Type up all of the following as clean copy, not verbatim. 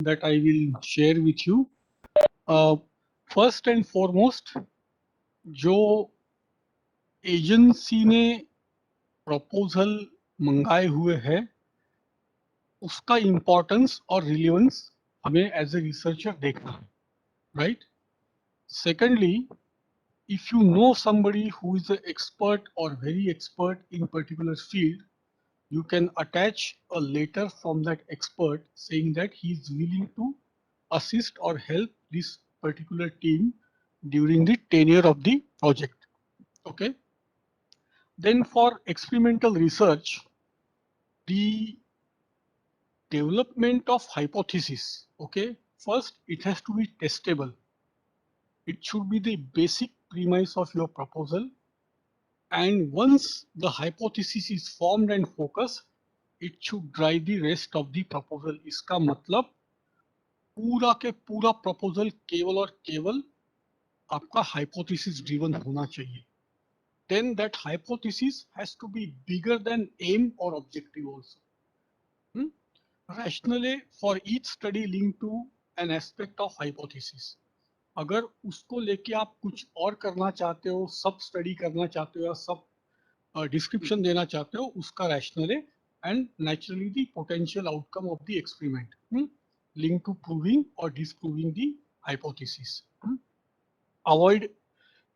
that I will share with you. First and foremost, जो agency ने proposal मंगाए हुए है उसका इम्पोर्टेंस और रिलेवेंस हमें एज ए रिसर्चर देखना है, right? Secondly, if you know somebody who is an expert or very expert in particular field, you can attach a letter from that expert saying that he is willing to assist or help this particular team during the tenure of the project. Okay. Then for experimental research, the development of hypothesis. Okay. First, it has to be testable. It should be the basic premise of your proposal. And once the hypothesis is formed and focused, it should drive the rest of the proposal. इसका मतलब पूरा के पूरा proposal केवल और केवल आपका hypothesis driven होना चाहिए. Then that hypothesis has to be bigger than aim or objective also. Rationally, for each study linked to an aspect of hypothesis. अगर उसको लेके आप कुछ और करना चाहते हो, सब स्टडी करना चाहते हो या सब डिस्क्रिप्शन देना चाहते हो, उसका रैशनल है and naturally the potential outcome of the experiment link to proving और disproving the hypothesis. Avoid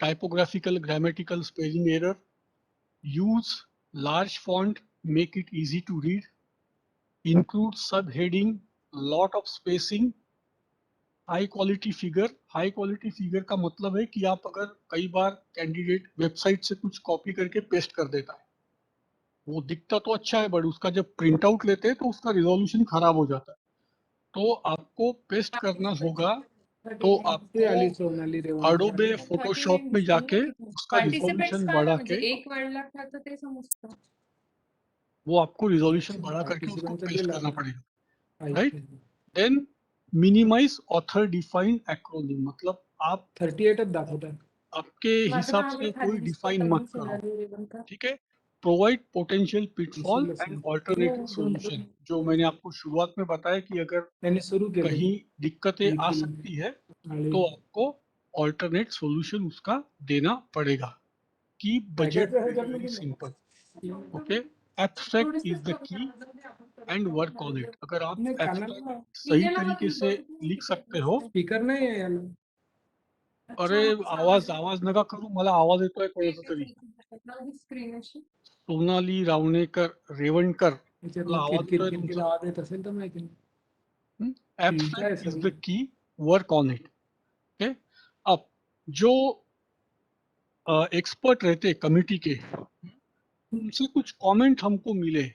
typographical grammatical spelling error, use large font, make it easy to read, include subheading, lot of spacing, high quality figure का मतलब है कि आप अगर कई बार candidate website से कुछ कॉपी करके पेस्ट कर देता है, वो दिखता तो अच्छा है बट उसका जब प्रिंट आउट लेते हैं तो उसका रिजोल्यूशन खराब हो जाता है. तो आपको पेस्ट करना होगा, तो आपको अडोबे फोटोशॉप में जाके उसका रिजोल्यूशन बढ़ा के वो आपको रिजोल्यूशन बढ़ा करके उसको पेस्ट करना पड़ेगा, right? Then minimize author defined acronym, मतलब आप 38 दाखवत आहे आपके हिसाब से कोई डिफाइन मत करो, ठीक है? Provide potential pitfall and alternative solution. जो मैंने आपको शुरुआत में बताया कि अगर कहीं दिक्कतें आ सकती है तो आपको ऑल्टरनेट सॉल्यूशन उसका देना पड़ेगा. की budget very simple. Okay. Abstract is the key and work on it. अगर आप एब्स्ट्रैक्ट सही तरीके से लिख सकते हो. स्पीकर नाही आहे याला. अरे आवाज नका करू, मला आवाज येतोय कोणाचा तरी. सोनाली रावणेकर रेवणकर, मला आवाज येतोय तुमचा. आवाज येत असेल तर माहिती नाही. Abstract is the key, work on it. Okay. अब जो एक्सपर्ट रहते कमिटी के, उनसे कुछ कमेंट हमको मिले.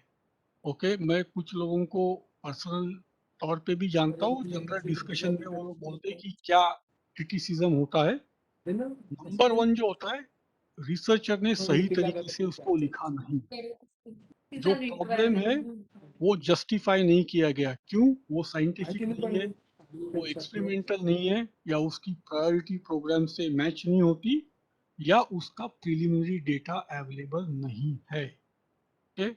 ओके. मैं कुछ लोगों को पर्सनल तौर पे भी जानता हूँ. जनरल डिस्कशन में वो लोग बोलते हैं कि क्या क्रिटिसिज्म होता है. नंबर वन जो होता है, रिसर्चर ने सही तरीके से उसको लिखा नहीं. जो प्रॉब्लम है वो जस्टिफाई नहीं किया गया. क्यों? वो साइंटिफिक नहीं है, वो एक्सपेरिमेंटल नहीं है, या उसकी प्रायोरिटी प्रोग्राम से मैच नहीं होती, या उसका प्रिलिमिनरी डेटा अवेलेबल नहीं है. ओके.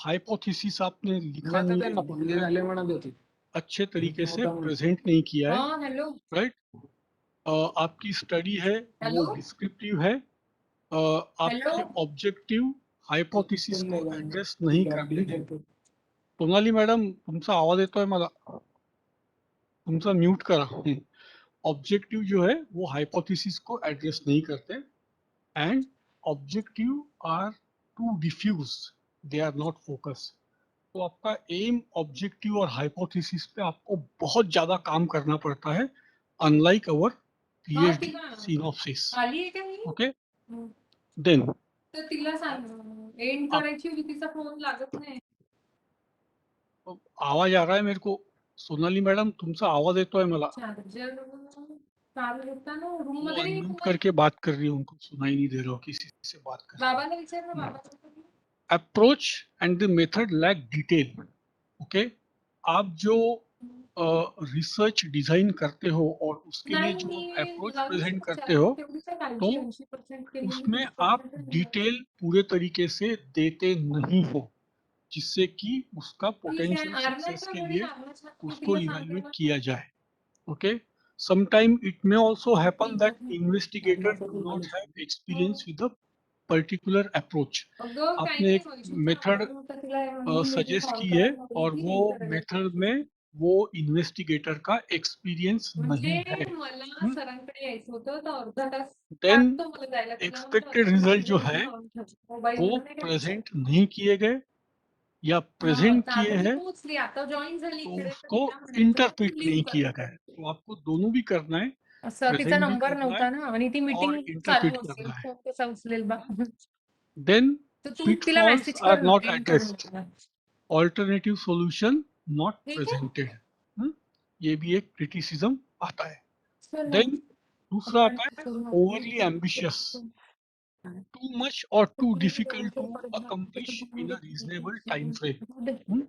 हाइपोथेसिस आपने लिखा नहीं है, अच्छे तरीके से प्रेजेंट नहीं किया है, राइट? आपकी स्टडी है वो डिस्क्रिप्टिव है. आपके ऑब्जेक्टिव हायपोथेसिस को ऍड्रेस नाही करते हैं. सोनाली मॅडम, तुमचा आवाज येतोय मला, तुमचा म्यूट करा. ऑब्जेक्टिव जो है वो हाइपोथेसिस को एड्रेस नहीं करते and objective are to diffuse, they are not focus. तो आपका एम, ऑब्जेक्टिव और हाइपोथेसिस पे आपको बहुत ज्यादा काम करना पड़ता है, अनलाइक अवर पीएचडी सिनॉप्सिस. ओके. देन तर तिला सांग एंड करायची होती, तिचा फोन लागत नाही. आवाज आ रहा है मेरे को. सोनाली मैडम, तुमचा आवाज येतोय मला. चार्जर चालू होता ना रूम वो मध्ये. अनम्यूट करके बात कर रही हूँ, उनको सुनाई नहीं दे रहा हो किसी से बात कर. बाबाला विचार ना, बाबा. Approach and the method lack detail. Okay. आप जो रिसर्च डिजाइन करते हो और उसके लिए जो अप्रोच प्रेजेंट करते हो, तो उसमें आप डिटेल पूरे तरीके से देते नहीं हो. जिससे कि उसका ठीक आहे, पोटेंशियल अर्ध्या सक्सेस के घडी लिए लागला छान उसको तिला इवैल्यूएट सांगायला. किया जाए. Okay, sometime it may also happen that investigator अर्धा do not have करून experience with a particular approach. अगं काही आपने नाही एक वैशूचा मेथड नंबर होता तिला म्हणून मी सजेस्ट कॉल की है करायला और होती वो मेथड में वो इन्वेस्टिगेटर का एक्सपीरियंस म्हणजे नहीं है. मला सरांकडे यायचं होतं तर अर्धा तास देन लागतो मला जायला. तिला म्हटलं एक्सपेक्टेड रिजल्ट जो है मोबाईल वो नाही का प्रेजेंट नहीं किए गए या हा, प्रेजेंट तर किए आता ती हैं पोहोचली, आता जॉईन झाली तो इकडे, तर उसको तिला म्हणायचं इंटरप्रेट तू नहीं लिव्ह कर. किया गया. तो आपको दोनों भी करना है, असं तिचा प्रेजेंट भी नंबर करना नव्हता है ना आणि ती और मीटिंग चालू इंटरप्रेट असेल, करना है. फोन कसा उचलेल बा. Then तर तू तिला pitfalls मेसेज are कर ना, not एंड करून addressed. टाका. Alternative solution not ठीक आहे. presented. हम्म, ये भी एक क्रिटिसिज्म आता है. चल ना. देन दूसरा आता है ओवरली एम्बिशियस, टू मच और too difficult to accomplish in a reasonable time frame,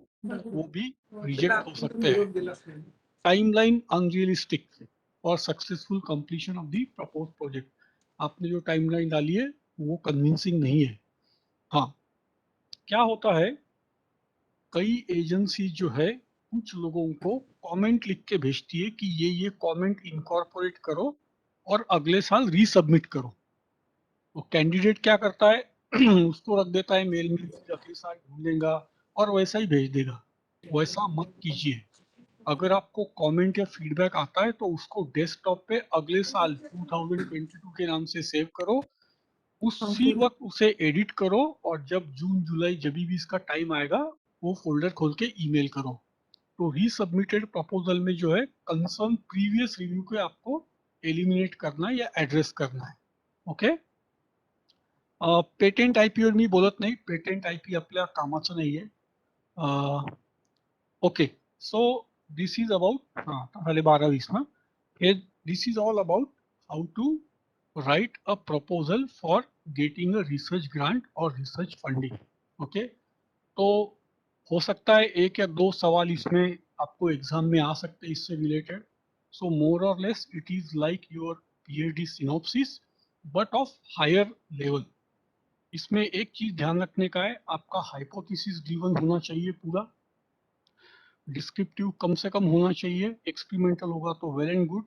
वो भी रिजेक्ट हो सकते हैं. टाइमलाइन अनरियलिस्टिक और successful completion of the propose project. आपने जो टाइमलाइन डाली है वो कन्विंसिंग नहीं है. हाँ, क्या होता है, कई एजेंसी जो है कुछ लोगों को कमेंट लिख के भेजती है कि ये कमेंट इनकॉर्पोरेट करो और अगले साल रीसबमिट करो. तो कैंडिडेट क्या करता है उसको रख देता है मेल में कि अगले साल ढूंढेगा और वैसा ही भेज देगा. वैसा मत कीजिए. अगर आपको कमेंट या फीडबैक आता है तो उसको डेस्कटॉप पे अगले साल 2022 के नाम से सेव करो. उसी वक्त उसे एडिट करो और जब जून जुलाई जब भी इसका टाइम आएगा वो फोल्डर खोल के ईमेल करो. तो रीसबमिटेड प्रपोजल में जो है कंसर्न प्रीवियस रिव्यू को आपको एलिमिनेट करना है या एड्रेस करना है. ओके. पेटेंट आयपी वर मी बोलत नाही, पेटेंट आयपी आपल्या कामाचं नाहीये. Okay, so this is about, हां झाले 12-20 ना. हे this is all about how to write a proposal for getting a research grant or research funding. Okay, तो हो सकता है एक या दो सवाल इसमें आपको एग्जाम में आ सकते हैं इससे रिलेटेड. सो मोर और less it is like your PhD synopsis but of higher level. इसमें एक चीज ध्यान रखने का है, आपका हाइपोथेसिस ड्रिवन होना चाहिए पूरा. डिस्क्रिप्टिव कम से कम होना चाहिए. एक्सपेरिमेंटल होगा तो वेल एंड गुड.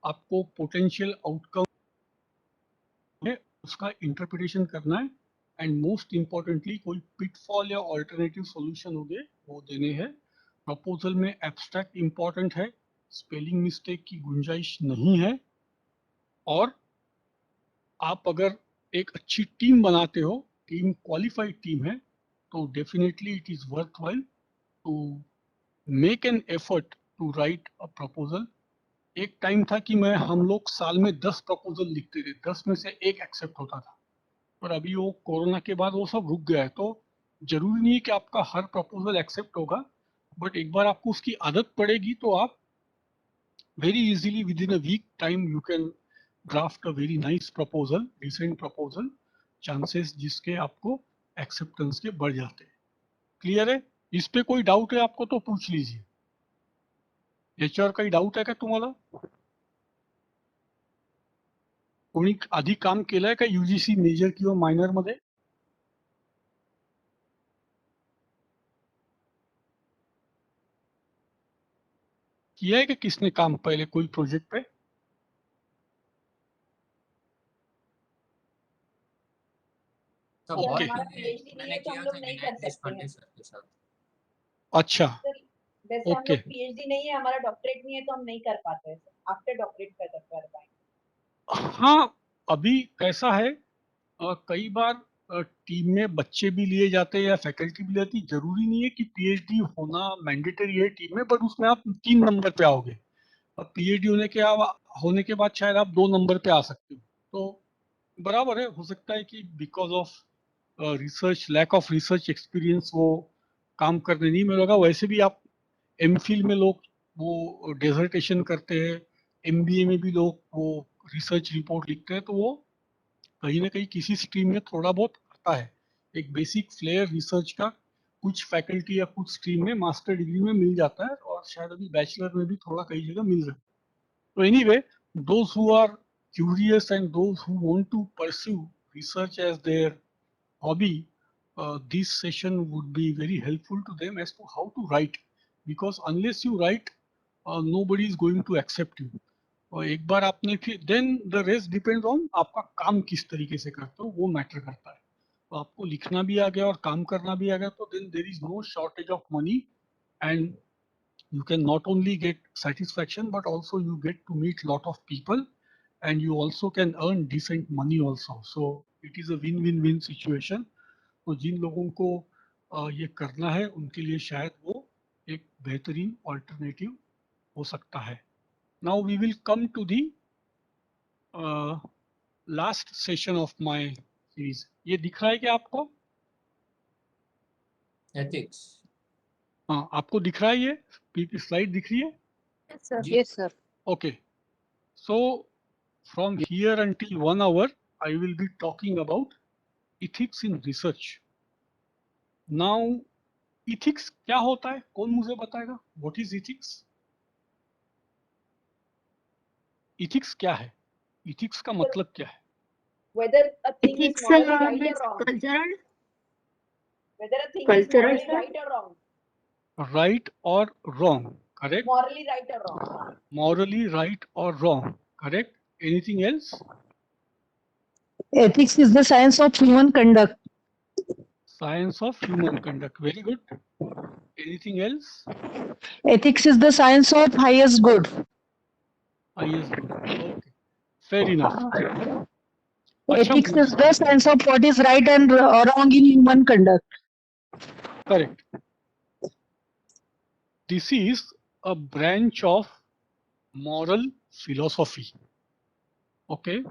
आपको पोटेंशियल आउटकम है उसका इंटरप्रिटेशन करना है. एंड मोस्ट इम्पॉर्टेंटली कोई पिटफॉल या ऑल्टरनेटिव सॉल्यूशन हो गए वो देने हैं. प्रपोजल में एब्स्ट्रैक्ट इम्पॉर्टेंट है, स्पेलिंग मिस्टेक की गुंजाइश नहीं है. और आप अगर एक अच्छी टीम बनाते हो, टीम क्वालिफाइड टीम है, तो definitely it is worth while to make an effort to write a proposal. एक टाइम था कि हम लोग साल में 10 प्रपोजल लिखते थे, 10 में से एक एक्सेप्ट होता था. पर अभी वो कोरोना के बाद वो सब रुक गया है. तो जरूरी नहीं है कि आपका हर प्रपोजल एक्सेप्ट होगा, बट एक बार आपको उसकी आदत पड़ेगी तो आप very easily within a week time you can draft a very nice proposal, decent proposal. Chances जिसके आपको एक्सेप्टेंस के बढ़ जाते हैं. क्लियर है? इस पे कोई डाउट है आपको तो पूछ लीजिए. याच्यावर काही डाऊट आहे का तुम्हाला? कोणी आधी काम केलंय का यूजीसी मेजर किंवा मायनर मध्ये? किया है कि किसने काम पहले कोई प्रोजेक्ट पे? सब ओके. बहुत हमारा मैंने पीएचडी नहीं मैंने है तो हम किया लोग था नहीं विनायक कर सकते देशपांडे हैं. सर के साथ. अच्छा. सर, वैसे हम ओके. लोग पीएचडी नहीं है, हमारा डॉक्टरेट नहीं है तो हम नहीं कर पाते हैं. आफ्टर डॉक्टरेट कर पाएंगे. हाँ, अभी कैसा है, कई बार टीम में बच्चे भी लिए जाते हैं या फैकल्टी भी लेती. जरूरी नहीं है कि पीएचडी होना मैंडेटरी है टीम में, बट उसमें आप 3 नंबर पे आओगे. अब पीएचडी होने के बाद शायद आप 2 नंबर पे आ सकते हो. तो बराबर है, हो सकता है कि because of research, lack of research experience वो काम करने नहीं मिलेगा. वैसे भी आप एमफिल में लोग वो डेजर्टेशन करते हैं, एमबीए में भी लोग वो रिसर्च रिपोर्ट लिखते हैं. तो वो कहीं ना कहीं किसी स्ट्रीम में थोड़ा बहुत आता है. एक बेसिक फ्लेयर रिसर्च का कुछ फैकल्टी या कुछ स्ट्रीम में मास्टर डिग्री में मिल जाता है और शायद अभी बैचलर में भी थोड़ा कई जगह मिल रहा है. तो anyway, those who are curious and those who want to pursue research as their hobby, this session would be very helpful to them as to how to write, because unless you write, nobody is going to accept you. और एक बार आपने फिर then the rest depends on आपका काम किस तरीके से करते हो, वो मैटर करता है. तो आपको लिखना भी आ गया और काम करना भी आ गया, तो then there is no shortage of money, and you can not only get satisfaction but also you get to meet lot of people, and you also can earn decent money also. So it is a win-win-win situation. तो जिन लोगों को ये करना है उनके लिए शायद वो एक बेहतरीन ऑल्टरनेटिव हो सकता है. Now we will come to the last session of my series. ये दिख रहा है क्या आपको? एथिक्स. हाँ, आपको दिख रहा है, ये स्लाइड दिख रही है? Yes, sir. Ji. Yes, sir. Okay. So from here until 1 hour, I will be talking about ethics in research. Now, ethics क्या होता है? कौन मुझे बताएगा? What is ethics? Ethics क्या है? Ethics का मतलब क्या है? Whether a thing is Ethics morally right is or wrong. cultural. Whether a thing is Cultural, morally sir? right or wrong. Right or wrong? Correct? Morally right or wrong. Morally right or wrong? Correct? Anything else? Ethics is the science of human conduct. Science of human conduct. Very good. Anything else? Ethics is the science of highest good. Yes, good. Okay. Fair enough. अच्छा, Ethics is the science of what is right and wrong in human conduct. correct. This is a branch of moral philosophy. Okay.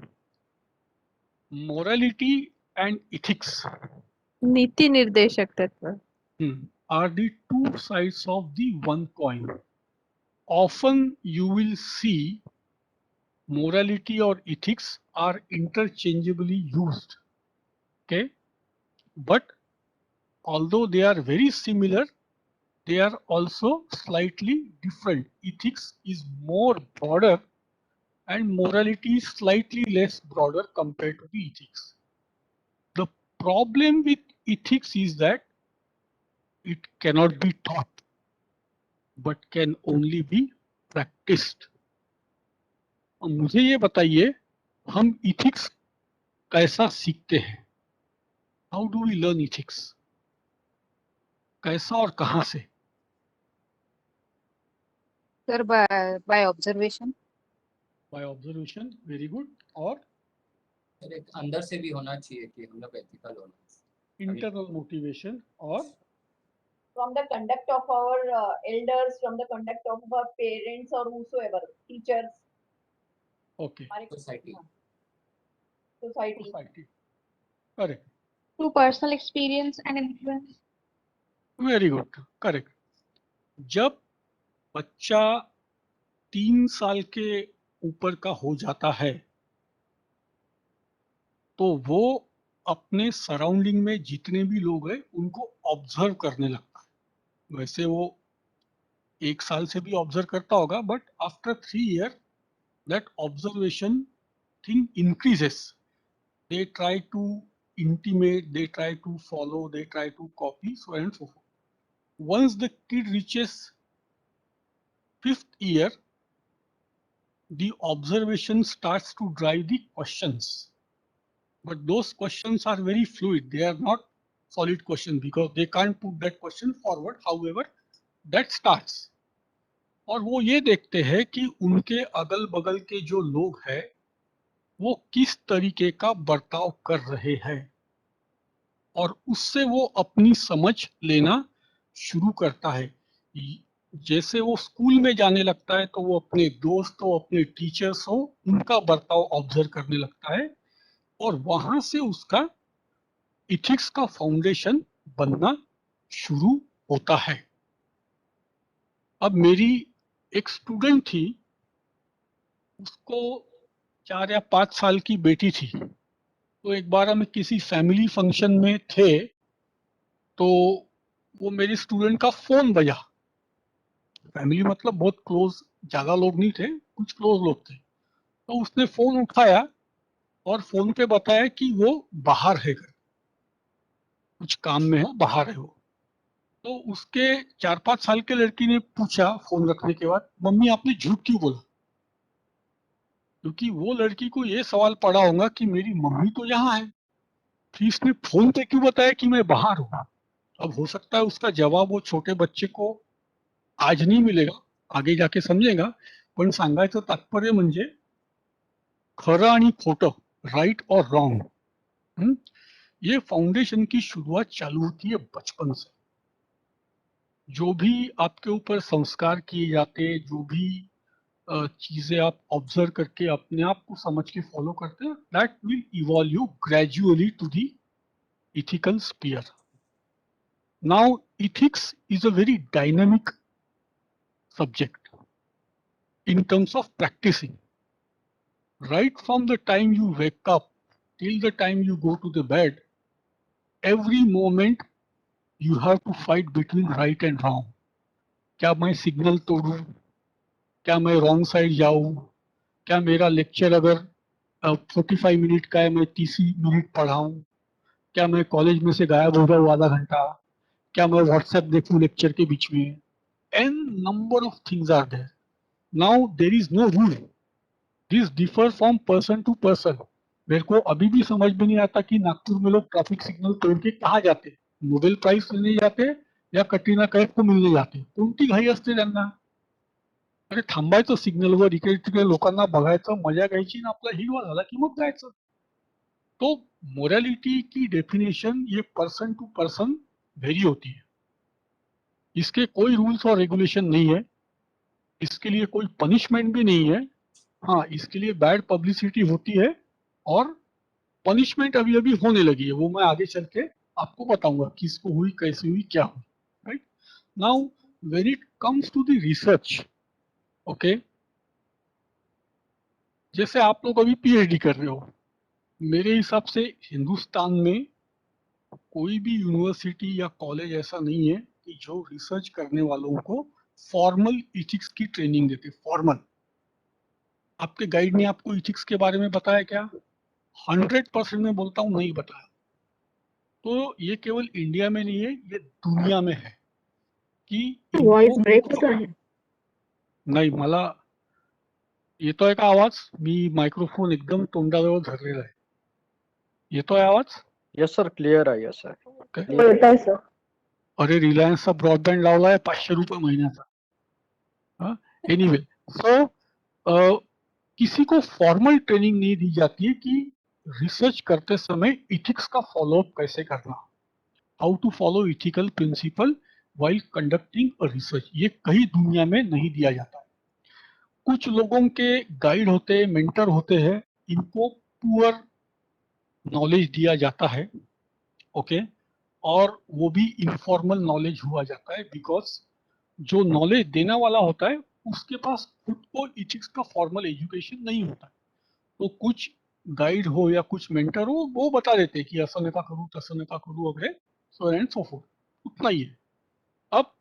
Morality and ethics नीति निर्देशक तत्व. are the two sides of the one coin. Often you will see morality or ethics are interchangeably used. Okay. But although they are very similar, they are also slightly different. Ethics is more broader and morality is slightly less broader compared to the ethics. The problem with ethics is that it cannot be taught, but can only be practiced. अब मुझे ये बताइए, हम ethics कैसा सीखते हैं? How do we learn ethics? कैसा और कहाँ से? Sir, by observation. By observation. Very good. और सर एक अंदर से भी होना चाहिए कि हम लोग एथिकल होना चाहिए. internal motivation और From the conduct of our elders, from the conduct of our parents or whosoever, teachers, okay. हमारे society. society. Society. Correct. Through personal experience and influence. Very good. Correct. जब बच्चा 3 साल के ऊपर का हो जाता है तो वो अपने सराउंडिंग में जितने भी लोग हैं उनको ऑब्जर्व करने लगता है. वैसे वो 1 साल से भी ऑब्जर्व करता होगा, but after 3 years that observation thing increases. They try to intimate, they try to follow, they try to copy, so on and so forth. Once the kid reaches 5th year, the observation starts to drive the questions. But those questions are very fluid. They are not solid questions because they can't put that question forward. However, that starts. और वो ये देखते हैं कि उनके अगल बगल के जो लोग हैं वो किस तरीके का बर्ताव कर रहे हैं और उससे वो अपनी समझ लेना शुरू करता है. जैसे वो स्कूल में जाने लगता है तो वो अपने दोस्त हो, अपने टीचर्स हो, उनका बर्ताव ऑब्जर्व करने लगता है और वहां से उसका इथिक्स का फाउंडेशन बनना शुरू होता है. अब मेरी एक स्टूडेंट थी, उसको 4 या 5 साल की बेटी थी. तो एक बार हम किसी फैमिली फंक्शन में थे तो वो मेरे स्टूडेंट का फोन बजा. फैमिली मतलब बहुत क्लोज, ज्यादा लोग नहीं थे, कुछ क्लोज लोग थे. तो उसने फोन उठाया और फोन पे बताया कि वो बाहर है घर. कुछ काम में है, बाहर है वो। तो उसके 4-5 साल के लड़की ने पूछा फोन रखने के बाद, मम्मी आपने झूठ क्यों बोला? क्योंकि वो लड़की को ये सवाल पड़ा होगा कि मेरी मम्मी तो यहाँ है, फिर इसने फोन पे क्यों बताया कि मैं बाहर हूँ? अब हो सकता है उसका जवाब वो छोटे बच्चे को आज नहीं मिलेगा, आगे जाके समजेगा, पण सांगायचं तात्पर्य म्हणजे खरं आणि खोटं, राइट और रॉन्ग, ये फाउंडेशन की शुरुआत चालू होती है बचपन से। जो भी आपके ऊपर संस्कार किए जाते, जो भी चीजें आप ऑब्जर्व करके अपने आप को समझ के फॉलो करते हैं, that will evolve you gradually to the ethical sphere. Now, ethics is a very dynamic subject in terms of practicing. Right from the time you wake up till the time you go to the bed, every moment you have to fight between right and wrong. क्या मैं signal तोड़ूं? क्या मैं wrong side जाऊं? क्या मेरा lecture अगर 45 minute का है, मैं 30 मिनट पढ़ाऊं? क्या मैं कॉलेज में से गायब हो जाऊं आधा घंटा? क्या मैं व्हाट्सएप देखूं लेक्चर के बीच में? n number of things are there. Now there is no rule. This differs from person to person. मेरे को अभी भी समझ में नहीं आता कि नागपुर में लोग ट्रैफिक सिग्नल तोड़ के कहाँ जाते, नोबेल प्राइज मिलने जाते या कटरीना कैफ को मिलने जाते, कोणती घाई असते त्यांना? अरे थांबायचं सिग्नलवर, इकडे तिकडे लोकांना बघायचं, मजा घ्यायची ना आपला हिरवा झाला की मग जायचं. तो मोरालिटी की डेफिनेशन ये पर्सन टू पर्सन वेरी होती है. इसके कोई रूल्स और रेगुलेशन नहीं है, इसके लिए कोई पनिशमेंट भी नहीं है. हाँ, इसके लिए बैड पब्लिसिटी होती है और पनिशमेंट अभी अभी होने लगी है, वो मैं आगे चल के आपको बताऊंगा किसको हुई, कैसे हुई, क्या हुई. Right now when it comes to the research, okay, जैसे आप लोग अभी पीएचडी कर रहे हो, मेरे हिसाब से हिंदुस्तान में कोई भी यूनिवर्सिटी या कॉलेज ऐसा नहीं है कि जो रिसर्च करने वालों को फॉर्मल इथिक्स की ट्रेनिंग देते. फॉर्मल आपके गाइड ने आपको इथिक्स के बारे में बताया क्या? 100% में बोलता हूँ नहीं बताया. तो ये केवल इंडिया में नहीं है, ये दुनिया में है की वॉइस ब्रेक होत आहे. नाही. मला येतोय का आवाज? मी मायक्रोफोन एकदम तोंडाजवळ धरलेला आहे. येतोय आवाज? यस सर, क्लिअर आहे. Yes sir. ओके. बोलत आहे सर. अरे रिलायन्सचा ब्रॉडबँड लावलाय 500 रुपये महिन्याचा. एनीवे, सो किसी को फॉर्मल ट्रेनिंग नहीं दी जाती है कि रिसर्च करते समय इथिक्स का फॉलोअप कैसे करना, how to follow ethical principle while conducting a research. ये कहीं दुनिया में नहीं दिया जाता है. कुछ लोगों के गाइड होते हैं, मेंटर होते हैं, इनको पुअर नॉलेज दिया जाता है, ओके, और वो भी इनफॉर्मल नॉलेज हुआ जाता है, बिकॉज जो नॉलेज देने वाला होता है उसके पास खुद को इथिक्स का फॉर्मल एजुकेशन नहीं होता है. तो कुछ गाइड हो या कुछ मेंटर हो, वो बता देते हैं कि असं नका करू, तसं नका करू वगैरह, सो एंड सो फोर्थ. उतना ही है. अब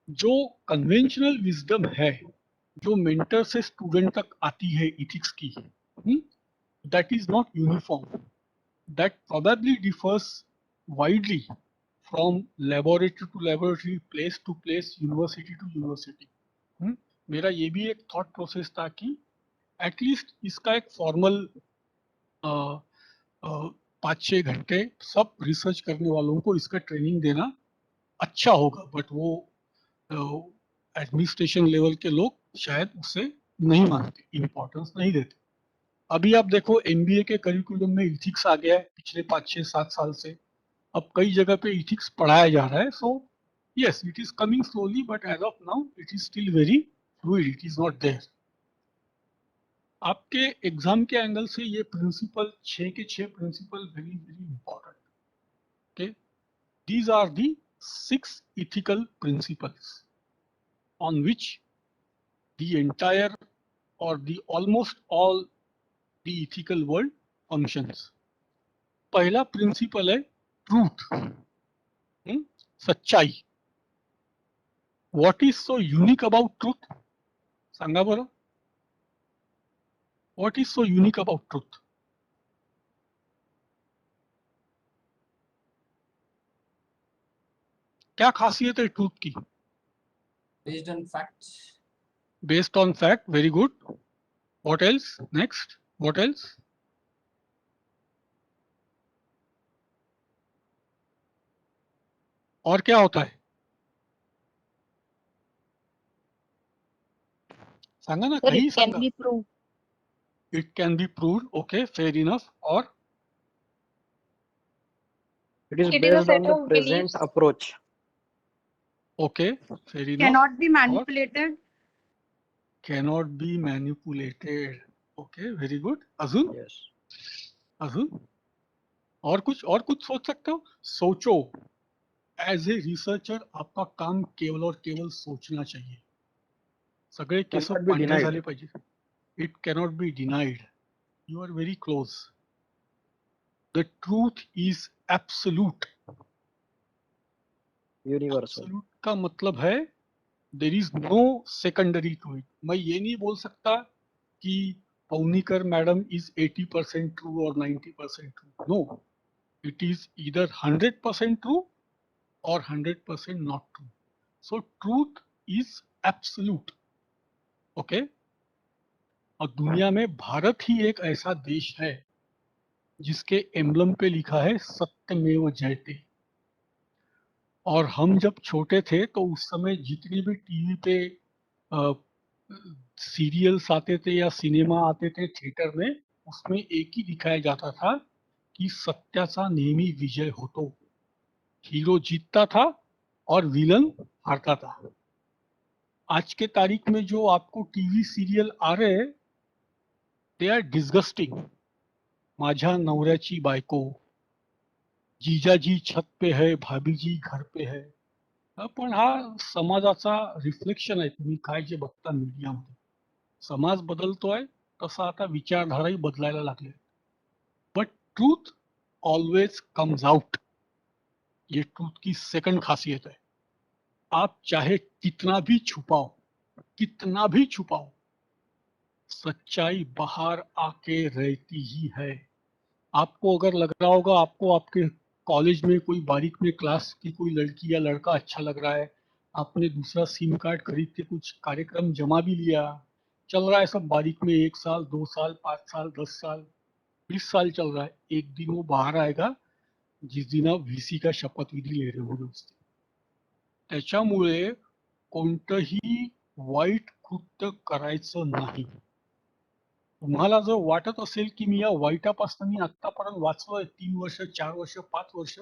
जो कन्वेंशनल विजडम है, जो मेंटर से स्टूडेंट तक आती है इथिक्स की, that is not uniform. That probably differs widely from laboratory to laboratory, place to place, university to university. मेरा ये भी एक थॉट प्रोसेस था कि एटलीस्ट इसका एक फॉर्मल 5-6 घंटे सब रिसर्च करने वालों को इसका ट्रेनिंग देना अच्छा होगा. बट वो एडमिनिस्ट्रेशन लेवल के लोग शायद उसे नहीं मानते, इम्पोर्टेंस नहीं देते. अभी आप देखो एमबीए के करिकुलम में इथिक्स आ गया है पिछले 5-6-7 साल से. अब कई जगह पे इथिक्स पढ़ाया जा रहा है. सो yes, it is coming slowly, but as of now it is still very fluid, it is not there. आपके एग्जाम के एंगल से ये प्रिंसिपल 6 के 6 principle very very important. Okay, these are the 6 ethical principles on which the entire or the almost all the ethical world functions. पहला principal है truth, सच्चाई. What is so unique about truth? सांगा बरं. What is so unique about truth? क्या खासियत है truth की? Based on facts. Based on fact, very good. What else? Next, what else? और क्या होता है? सांगा ना, Sir, काही it can Sanga. be proved. It can be proved. Okay, fair enough. और It is It is a based on set the of present beliefs. approach. Okay, fair enough. Cannot be और manipulated. cannot be manipulated. Okay, very good. अजून? Yes. अजून और कुछ सोच सकते हो? सोचो. एज ए रिसर्चर आपका काम केवल और केवल सोचना चाहिए. सगळे केस Cannot be पांढरे denied. झाले पाहिजे. It cannot be denied. You are very close. The truth is absolute. Universal. Absolute का मतलब है there is no secondary to it. मैं ये नहीं बोल सकता कि पौनीकर मैडम इज 80% ट्रू और 90% true. No, it is either 100% true और 100% not true. So truth is absolute. Okay. और दुनिया में भारत ही एक ऐसा देश है जिसके एम्बलम पे लिखा है सत्यमेव जयते. और हम जब छोटे थे तो उस समय जितनी भी टीवी पे सीरियल्स आते थे या सिनेमा आते थे थिएटर में, उसमें एक ही दिखाया जाता था कि सत्याचा नेहमी विजय होतो. हीरो जीतता था और विलन हारता था. आज के तारीख में जो आपको टीवी सीरियल आ रहे हैं, दे आर डिस्गस्टिंग. माझ्या नवऱ्याची बायको, जीजाजी छत पे है, भाभीजी घर पे है. पण हा समाजाचा रिफ्लेक्शन आहे. तुम्ही काय जे बघता मीडियामध्ये, समाज बदलतोय तसा आता विचारधाराही बदलायला लागले. But truth always comes out. ये ट्रूथ की सेकंड खासियत है. आप चाहे कितना भी छुपाओ, कितना भी छुपाओ, सच्चाई बाहर आके रहती ही है. आपको अगर लग रहा होगा आपको आपके कॉलेज में कोई बारीक में क्लास की कोई लड़की या लड़का अच्छा लग रहा है, आपने दूसरा सिम कार्ड खरीद के कुछ कार्यक्रम जमा भी लिया, चल रहा है सब बारीक में, 1 साल 2 साल 5 साल 10 साल 20 साल चल रहा है. एक दिन वो बाहर आएगा जिस दिन आप VC का शपथविधी ले रहे होगे उस दिन. त्याच्यामुळे कोणतंही वाईट कृत्य करायचं नाही. तुम्हाला जर वाटत असेल की मी या वाईटापासून मी आतापर्यंत वाचलोय 3 वर्ष 4 वर्ष 5 वर्ष,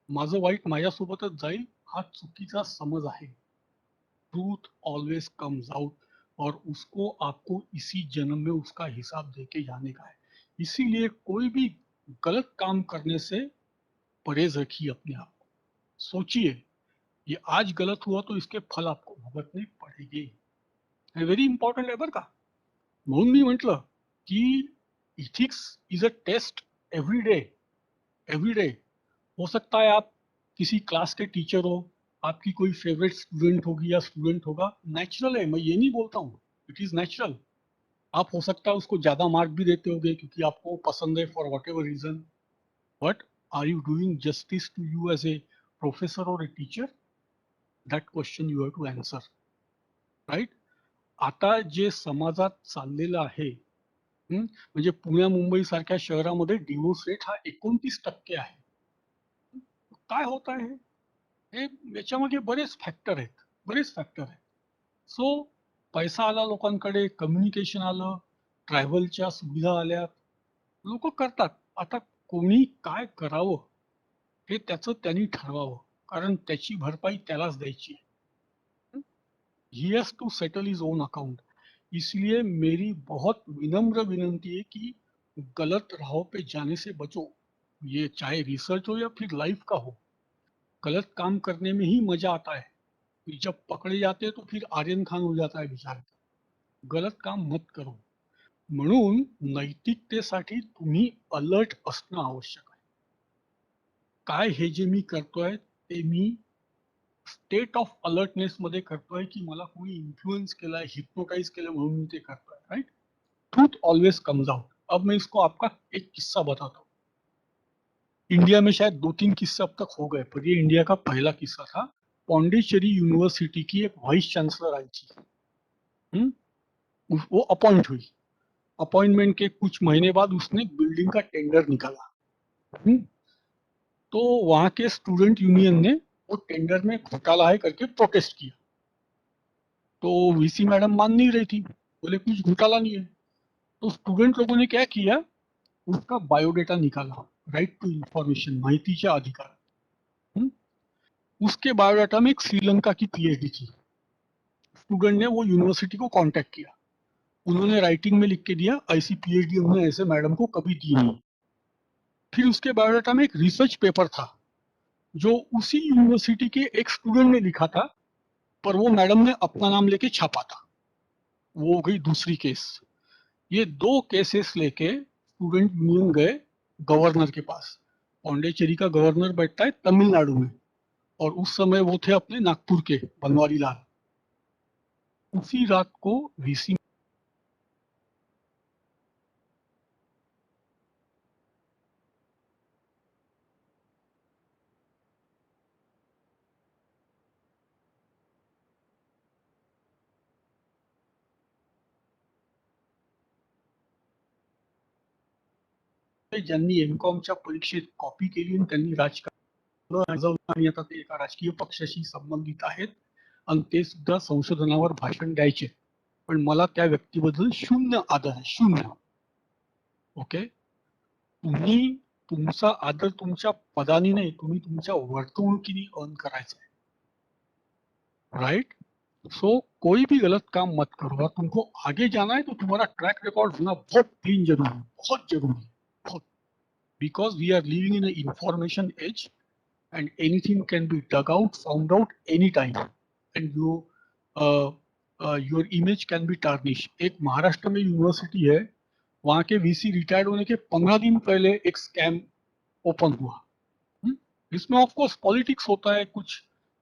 माझं वाईट माझ्यासोबतच जाईल, हा चुकीचा समज आहे. ट्रूथ ऑलवेज कम्स आउट और उसको आपको इसी जन्म में उसका हिसाब देके जाने का है. इसीलिए कोई भी गलत काम करने से परहेज रखिए अपने आप को. सोचिए ये आज गलत हुआ तो इसके फल आपको भुगतने पड़ेंगे. हे व्हेरी इंपॉर्टंट आहे बरं का. म्हणून मी म्हटलं की ethics is a test every day. Every day. हो सकता है आप किसी क्लास के टीचर हो, आपकी कोई फेवरेट स्टूडेंट होगी या स्टूडेंट होगा, नेचुरल है, मैं ये नहीं बोलता हूँ, इट इज नेचुरल. आप हो सकता है उसको ज्यादा मार्क भी देते होगे क्योंकि आपको पसंद है for whatever reason. But are you doing justice to you as a professor और a teacher? That question you have to answer. Right. आता जे समाजात चाललेलं आहे, म्हणजे पुण्या मुंबई सारख्या शहरामध्ये डिवोर्स रेट हा 29% आहे. काय होत आहे हे? याच्यामध्ये बरेच फॅक्टर आहेत. सो पैसा आला लोकांकडे, कम्युनिकेशन आलं, ट्रॅव्हलच्या सुविधा आल्या, लोक करतात. आता कोणी काय करावं हे त्याचं त्यांनी ठरवावं, कारण त्याची भरपाई त्यालाच द्यायची. He has to settle his own account. इसलिए मेरी बहुत विनम्र विनंती है कि गलत राहों पे जाने से बचो. ये चाहे रिसर्च हो या फिर लाइफ का हो, गलत काम करने में ही मजा आता है. फिर जब पकड़े जाते हैं तो फिर आर्यन खान हो जाता है बेचारा. गलत काम मत करो. म्हणून नैतिकतेसाठी तुम्ही अलर्ट असणं आवश्यक आहे. काय हे जे मी करतोय ते मी स्टेट ऑफ अलर्टनेस मध्ये करतोय की मला कोणी इन्फ्लुएंस केलाय, हिप्नोटाइज केलं म्हणून मी ते करतोय. Right. Truth always comes out. अब मैं इसको आपका एक किस्सा बताता हूँ. इंडिया में शायद 2-3 किस्से अब तक हो गए, पर ये इंडिया का पहला किस्सा था। पौंडीचेरी यूनिवर्सिटी की एक वाइस चांसलर आई थी, वो अपॉइंट हुई। अपॉइंटमेंट के कुछ महीने बाद उसने बिल्डिंग का टेंडर निकाला। तो वहां के स्टूडेंट यूनियन ने वो टेंडर में घोटाला है करके प्रोटेस्ट किया। तो वीसी मैडम मान नहीं रही थी, बोले कुछ घोटाला नहीं है। तो स्टूडेंट लोगों ने क्या किया, उसका बायोडेटा निकाला, राइट टू इंफॉर्मेशन, माहितीचा अधिकार। उसके बायोडाटा में एक श्रीलंका की पीएचडी थी। स्टूडेंट ने वो यूनिवर्सिटी को कांटेक्ट किया, उन्होंने राइटिंग में लिख के दिया ऐसी पीएचडी हमने ऐसे मैडम को कभी दी नहीं। फिर उसके बायोडाटा में एक रिसर्च पेपर था जो उसी यूनिवर्सिटी के एक स्टूडेंट ने लिखा था, पर वो मैडम ने अपना नाम लेके छापा था। वो हो गई दूसरी केस। ये 2 केसेस लेके स्टूडेंट यूनियन गए गवर्नर के पास। पौंडीचेरी का गवर्नर बैठता है तमिलनाडु में, और उस समय वो थे अपने नागपुर के बनवारी लाल। उसी रात को वीसी ज्यांनी एमकॉमच्या परीक्षेत कॉपी केली आणि त्यांनी राजकारण आणि आता ते एका राजकीय पक्षाशी संबंधित आहेत आणि ते सुद्धा संशोधनावर भाषण द्यायचे, पण मला त्या व्यक्तीबद्दल शून्य आदर आहे, शून्य। ओके, तुम्ही तुमचा आदर तुमच्या पदाने नहीं, तुम्ही तुमच्या वर्तणुकीने अर्न करायचा है, राइट। सो कोई भी गलत काम मत करो। अगर तुमको आगे जाना है तो तुम्हारा ट्रैक रिकॉर्ड होना बहुत क्लीन जरूरी है, बहुत जरूरी है, बहुत। Because we are living in an information age and anything can be dug out, found out anytime, and your image can be tarnished। एक महाराष्ट्र में यूनिवर्सिटी है, वहां के वीसी रिटायर्ड होने के 15 दिन पहले एक स्कैम ओपन हुआ। इसमें ऑफकोर्स पॉलिटिक्स होता है, कुछ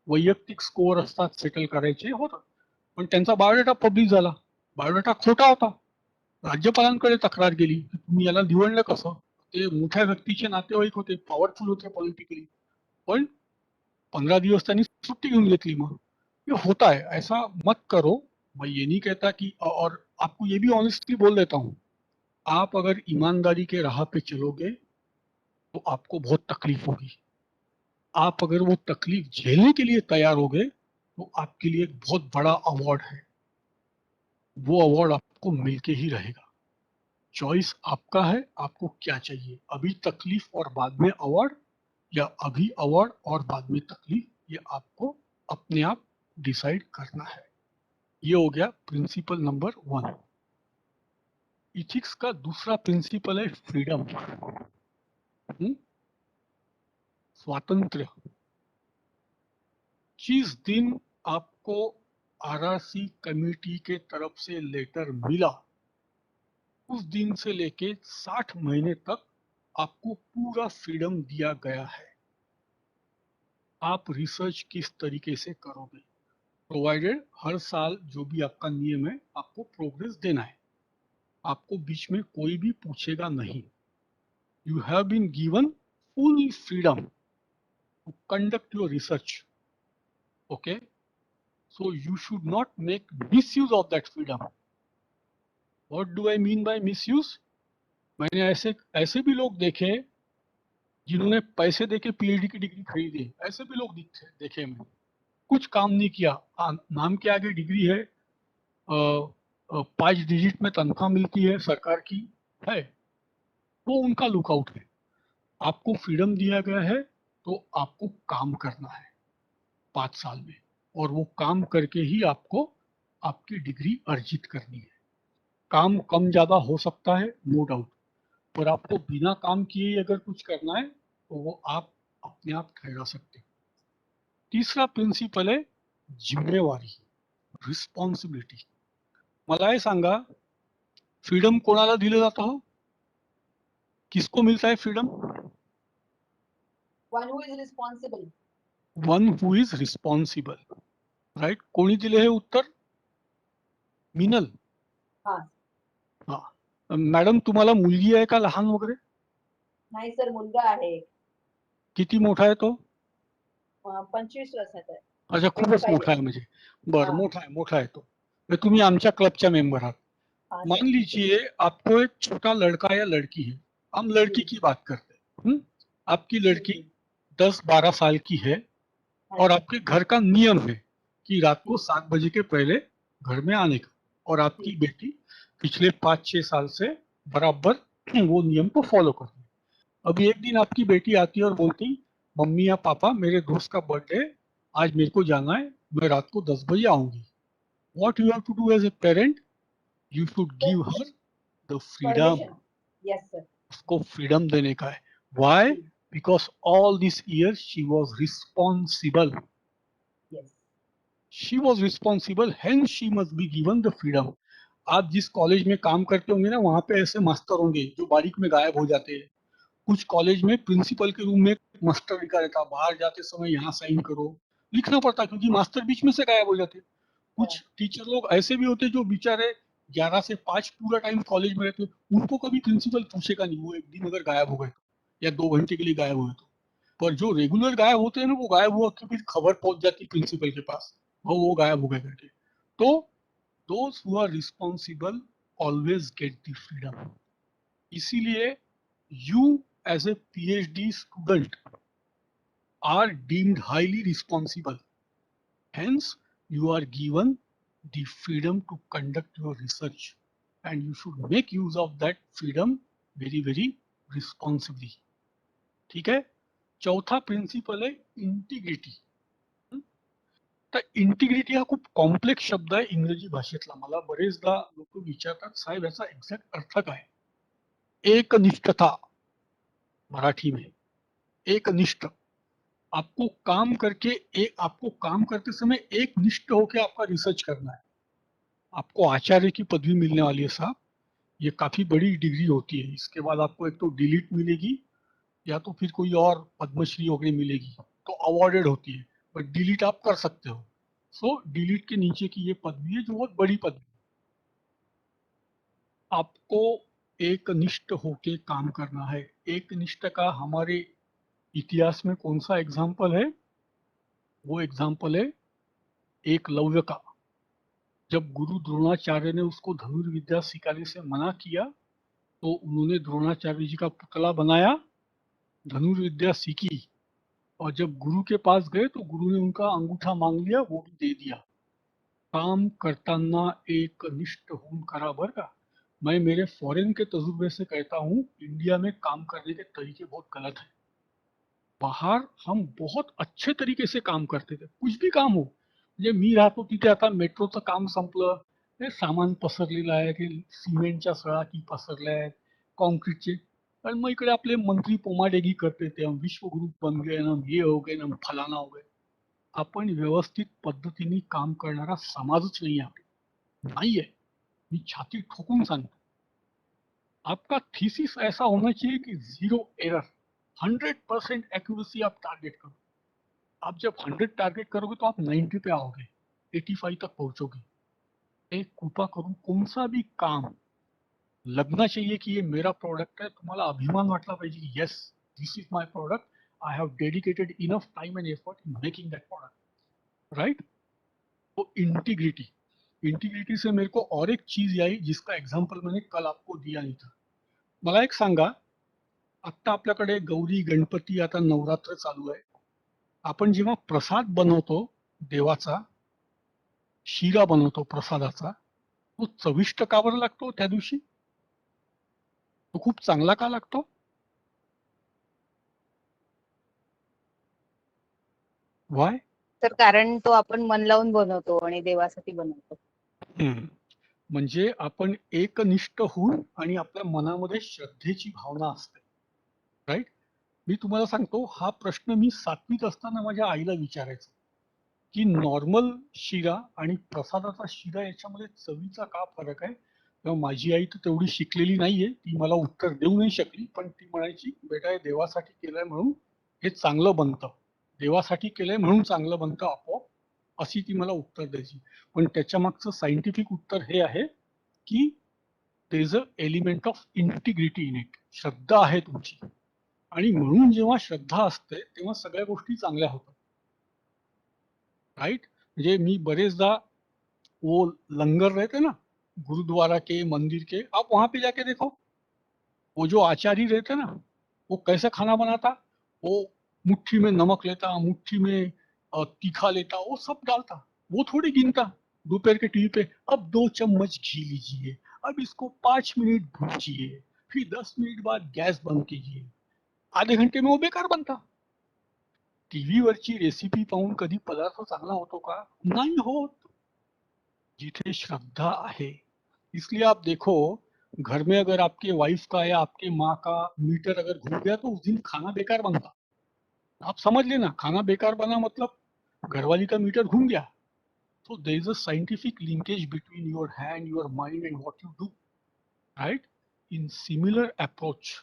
वैयक्तिक स्कोर असतात सेटल करायचे होतं, पण त्यांचा बायोडेटा पब्लिक झाला। बायोडेटा खोटा होता। राज्यपालांकडे तक्रार गेली की तुम्ही याला निवडलं कसं। ते मोठ्या व्यक्तीचे नातेवाईक होते, पॉवरफुल होते पॉलिटिकली, पण 15 दिवस त्यांनी सुट्टी घेऊन घेतली। मग ये होता है, ऐसा मत करो। मैं ये नहीं कहता कि, और आपको ये भी ऑनेस्टली बोल देता हूँ, आप अगर ईमानदारी के राह पे चलोगे तो आपको बहुत तकलीफ होगी। आप अगर वो तकलीफ झेलने के लिए तैयार हो गए तो आपके लिए एक बहुत बड़ा अवार्ड है, वो अवार्ड आपको मिलके ही रहेगा। चॉइस आपका है, आपको क्या चाहिए, अभी तकलीफ और बाद में अवार्ड, या अभी अवार्ड और बाद में तकलीफ, ये आपको अपने आप डिसाइड करना है। ये हो गया प्रिंसिपल नंबर 1। इथिक्स का दूसरा प्रिंसिपल है फ्रीडम, स्वातंत्र्य। जिस दिन आपको आरआरसी कमेटी के तरफ से लेटर मिला, उस दिन से लेके 60 महीने तक आपको पूरा फ्रीडम दिया गया है। आप रिसर्च किस तरीके से करोगे, प्रोवाइडेड हर साल जो भी आपका नियम है आपको प्रोग्रेस देना है, आपको बीच में कोई भी पूछेगा नहीं। You have been given full freedom to conduct your research. Okay, so you should not make misuse of that freedom. What do I mean by misuse? मैंने ऐसे भी लोग देखे जिन्होंने पैसे देके पीएचडी की डिग्री खरीदी, ऐसे भी लोग देखे मैंने, कुछ काम नहीं किया, नाम के आगे डिग्री है, 5 डिजिट में तनख्वाह मिलती है सरकार की है, वो उनका लुकआउट है। आपको फ्रीडम दिया गया है तो आपको काम करना है 5 साल में, और वो काम करके ही आपको आपकी डिग्री अर्जित करनी है। काम कम ज्यादा हो सकता है, नो डाउट, पर आपको बिना काम किए अगर कुछ करना है तो वो आप अपने आप ठहरा सकते हो। तीसरा प्रिंसिपल है जिम्मेवारी, रिस्पॉन्सिबिलिटी। मला हे सांगा, फ्रीडम कोणाला दिलं जातं हो? किसको मिलता है freedom? One who is responsible. One who is responsible, right. कोणी दिले हे उत्तर? मिनल। हाँ हा, मॅडम तुम्हाला मुलगी आहे का लहान वगैरे? नाही सर, मुलगा आहे। किती मोठा आहे तो? 25 वर्षाचा आहे. अच्छा, खूपच मोठा मोठा आहे म्हणजे. बरं, हाँ. मोठा है तो. तो तुम्ही आमच्या क्लबच्या मेंबर आहात. हाँ मान सर. लीजिए आपको एक छोटा लड़का या लड़की है, हम लड़की जी. की बात करते हैं. आपकी लड़की जी. 10-12 साल की है हाँ और जी. आपके घर का नियम है कि रात को 7 बजे के पहले घर में आने का, और आपकी जी. बेटी पिछले 5-6 साल से बराबर वो नियम को फॉलो कर रही है. अभी एक दिन आपकी बेटी आती है और बोलती, मम्मी या पापा मेरे दोस्त का बर्थडे, आज मेरे को जाना है, मैं रात को 10 बजे आऊंगी. What you have to do as a parent? You should give her the freedom. Permission. Yes sir. उसको फ्रीडम देने का है. Why? Ji. Because all these years she was responsible. Yes. She was responsible, hence she must be given the freedom. आप जिस college में काम करते होंगे ना, वहाँ पे ऐसे मास्टर होंगे जो बारीक में गायब हो जाते हैं. कुछ कॉलेज में प्रिंसिपल के रूम में मास्टर लिखा रहता, बाहर जाते समय यहाँ साइन करो, लिखना पड़ता क्योंकि मास्टर बीच में से गायब हो जाते. कुछ टीचर लोग ऐसे भी होते जो बेचारे 11 से 5 पूरा टाइम कॉलेज में रहते, उनको कभी प्रिंसिपल पूछेगा नहीं, वो एक दिन अगर गायब हो गए या 2 घंटे के लिए गायब हुए तो. पर जो रेगुलर गायब होते हैं ना, वो गायब हुआ कि फिर खबर पहुंच जाती प्रिंसिपल के पास, वो गायब हो गए करके. तो those who are responsible always get the freedom. इसीलिए you as a PhD student are deemed highly responsible. Hence, you are given the freedom to conduct your research, and you should make use of that freedom very, very responsibly. ठीक है. चौथा principal आहे integrity. तर integrity हा खूप complex शब्द आहे इंग्रजी भाषेतला. मला बरेचदा लोक विचारतात, साहेब याचा एक्झॅक्ट अर्थ काय? एकनिष्ठता मराठी में. एकनिष्ठ, आपको काम करते समय एक निष्ठ होकर आपका रिसर्च करना है. आपको आचार्य की पदवी मिलने वाली है साहब. ये काफी बड़ी डिग्री होती है. इसके बाद आपको एक तो डिलीट मिलेगी या तो फिर कोई और पद्मश्री वगैरह मिलेगी, तो अवॉर्डेड होती है. बट डिलीट आप कर सकते हो. सो डिलीट के नीचे की ये पदवी है जो बहुत बड़ी पदवी. आपको एक निष्ठ होके काम करना है. एक निष्ठ का हमारे इतिहास में कौन सा एग्जाम्पल है? वो एग्जाम्पल है एकलव्य का. जब गुरु द्रोणाचार्य ने उसको धनुर्विद्या सिखाने से मना किया तो उन्होंने द्रोणाचार्य जी का पुतला बनाया, धनुर्विद्या सीखी, और जब गुरु के पास गए तो गुरु ने उनका अंगूठा मांग लिया, वो भी दे दिया. काम करताना एक निष्ठ होऊन करा बर का. मैं मेरे फॉरेन के तजुर्बे से कहता हूँ, इंडिया में काम करने के तरीके बहुत गलत है. बाहर हम बहुत अच्छे तरीके से काम करते थे, कुछ भी काम हो. म्हणजे मी राहतो तिथे आता मेट्रोचं काम संपलं, ते सामान पसरलेलं आहे, की सिमेंटच्या सळाकी पसरल्या आहेत, कॉन्क्रीटचे. आणि मग इकडे आपले मंत्री पोमाडेगी करते ते, हम विश्व ग्रुप बन गए ना, ये हो गए ना, फलाना हो गए. आपण व्यवस्थित पद्धतीने काम करणारा समाजच नाही आहे. नाहीये, मी छाती ठोकून सांगतो. आपका थीसिस ऐसा होना चाहिए कि 0 एरर, 100% एक्यूरेसी आप टारगेट करो. आप जब 100 टारगेट करोगे तो आप 90 पे आओगे, 85 तक पहुंचोगे. एक कृपा करून कौन सा भी काम लगना चाहिए कि ये मेरा प्रोडक्ट है. तुम्हाला अभिमान वाटला पाहिजे की yes, this is my product, I have dedicated enough time and effort in making that product. Right. तो इंटीग्रिटी से मेरे को और एक चीज आई जिसका एग्जाम्पल मैंने कल आपको दिया नहीं था. मला एक सांगा, आता आपल्याकडे गौरी गणपती, आता नवरात्र चालू आहे. आपण जेव्हा प्रसाद बनवतो देवाचा, शिरा बनवतो प्रसादाचा, तो चविष्ट का बरं लागतो त्या दिवशी? तो खूप चांगला का लागतो? वाय? तर कारण तो आपण मन लावून बनवतो आणि देवासाठी बनवतो. म्हणजे आपण एकनिष्ठ होऊन आणि आपल्या मनामध्ये श्रद्धेची भावना असते. राईट. मी तुम्हाला सांगतो, हा प्रश्न मी 7वीत असताना माझ्या आईला विचारायचो की नॉर्मल शिरा आणि प्रसादाचा शिरा याच्यामध्ये चवीचा का फरक आहे. तेव्हा माझी आई तर तेवढी शिकलेली नाहीये, ती मला उत्तर देऊ नाही शकली, पण ती म्हणायची, बेटा हे देवासाठी केलंय म्हणून हे चांगलं बनतं, देवासाठी केलंय म्हणून चांगलं बनतं आपोआप, अशी ती मला उत्तर द्यायची. पण त्याच्या मागचं सायंटिफिक उत्तर हे आहे की there is a element of integrity in it. श्रद्धा आहे तुमची, आणि म्हणून जेव्हा श्रद्धा असते तेव्हा सगळ्या गोष्टी चांगल्या होतात. राइट? म्हणजे मी बरेचदा वो लंगर रहते ना गुरुद्वारा के मंदिर के, आप वहां पे जाके देखो, वो जो आचार्य रहते ना वो कैसे खाना बनाता, वो मुट्ठी में नमक लेता, मुट्ठी में तीखा लेता, वो सब डालता, वो थोड़ी गिनता दोपहर के टीवी पे, अब 2 चम्मच घी लीजिए, अब इसको 5 मिनिट भूंजिए, फिर 10 मिनिट बाद गॅस बंद कीजिए, आधे घंटे में वो बेकार बनता. टीव्ही वरची रेसिपी पाहून कधी पदार्थ चांगला होतो का? नाही होत. जिथे श्रद्धा है, इसलिए आप देखो घर में अगर आपके वाइफ का या आपके माँ का मीटर अगर घूम गया तो उस दिन खाना बेकार बनता. आप समझ लेना, खाना बेकार बना मतलब घरवाली का मीटर घूम गया. So there is a scientific linkage between your hand, your mind and what you do, right? In similar approach,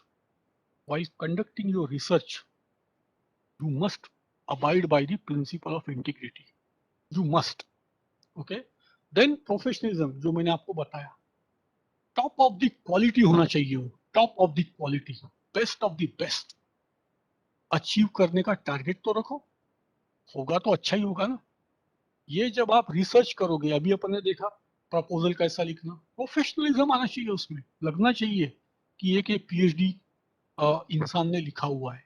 while conducting your research, you must abide by the principle of integrity. You must, okay? Then professionalism, जो मैंने आपको बताया, top of the quality होना चाहिए, वो top of the quality, best of the best. Achieve करने का target तो रखो, होगा तो अच्छा ही होगा ना. ये जब आप रिसर्च करोगे, अभी अपन ने देखा प्रपोजल कैसा लिखना, प्रोफेशनलिज्म आना चाहिए उसमें, लगना चाहिए कि ये कि पीएचडी इंसान ने लिखा हुआ है.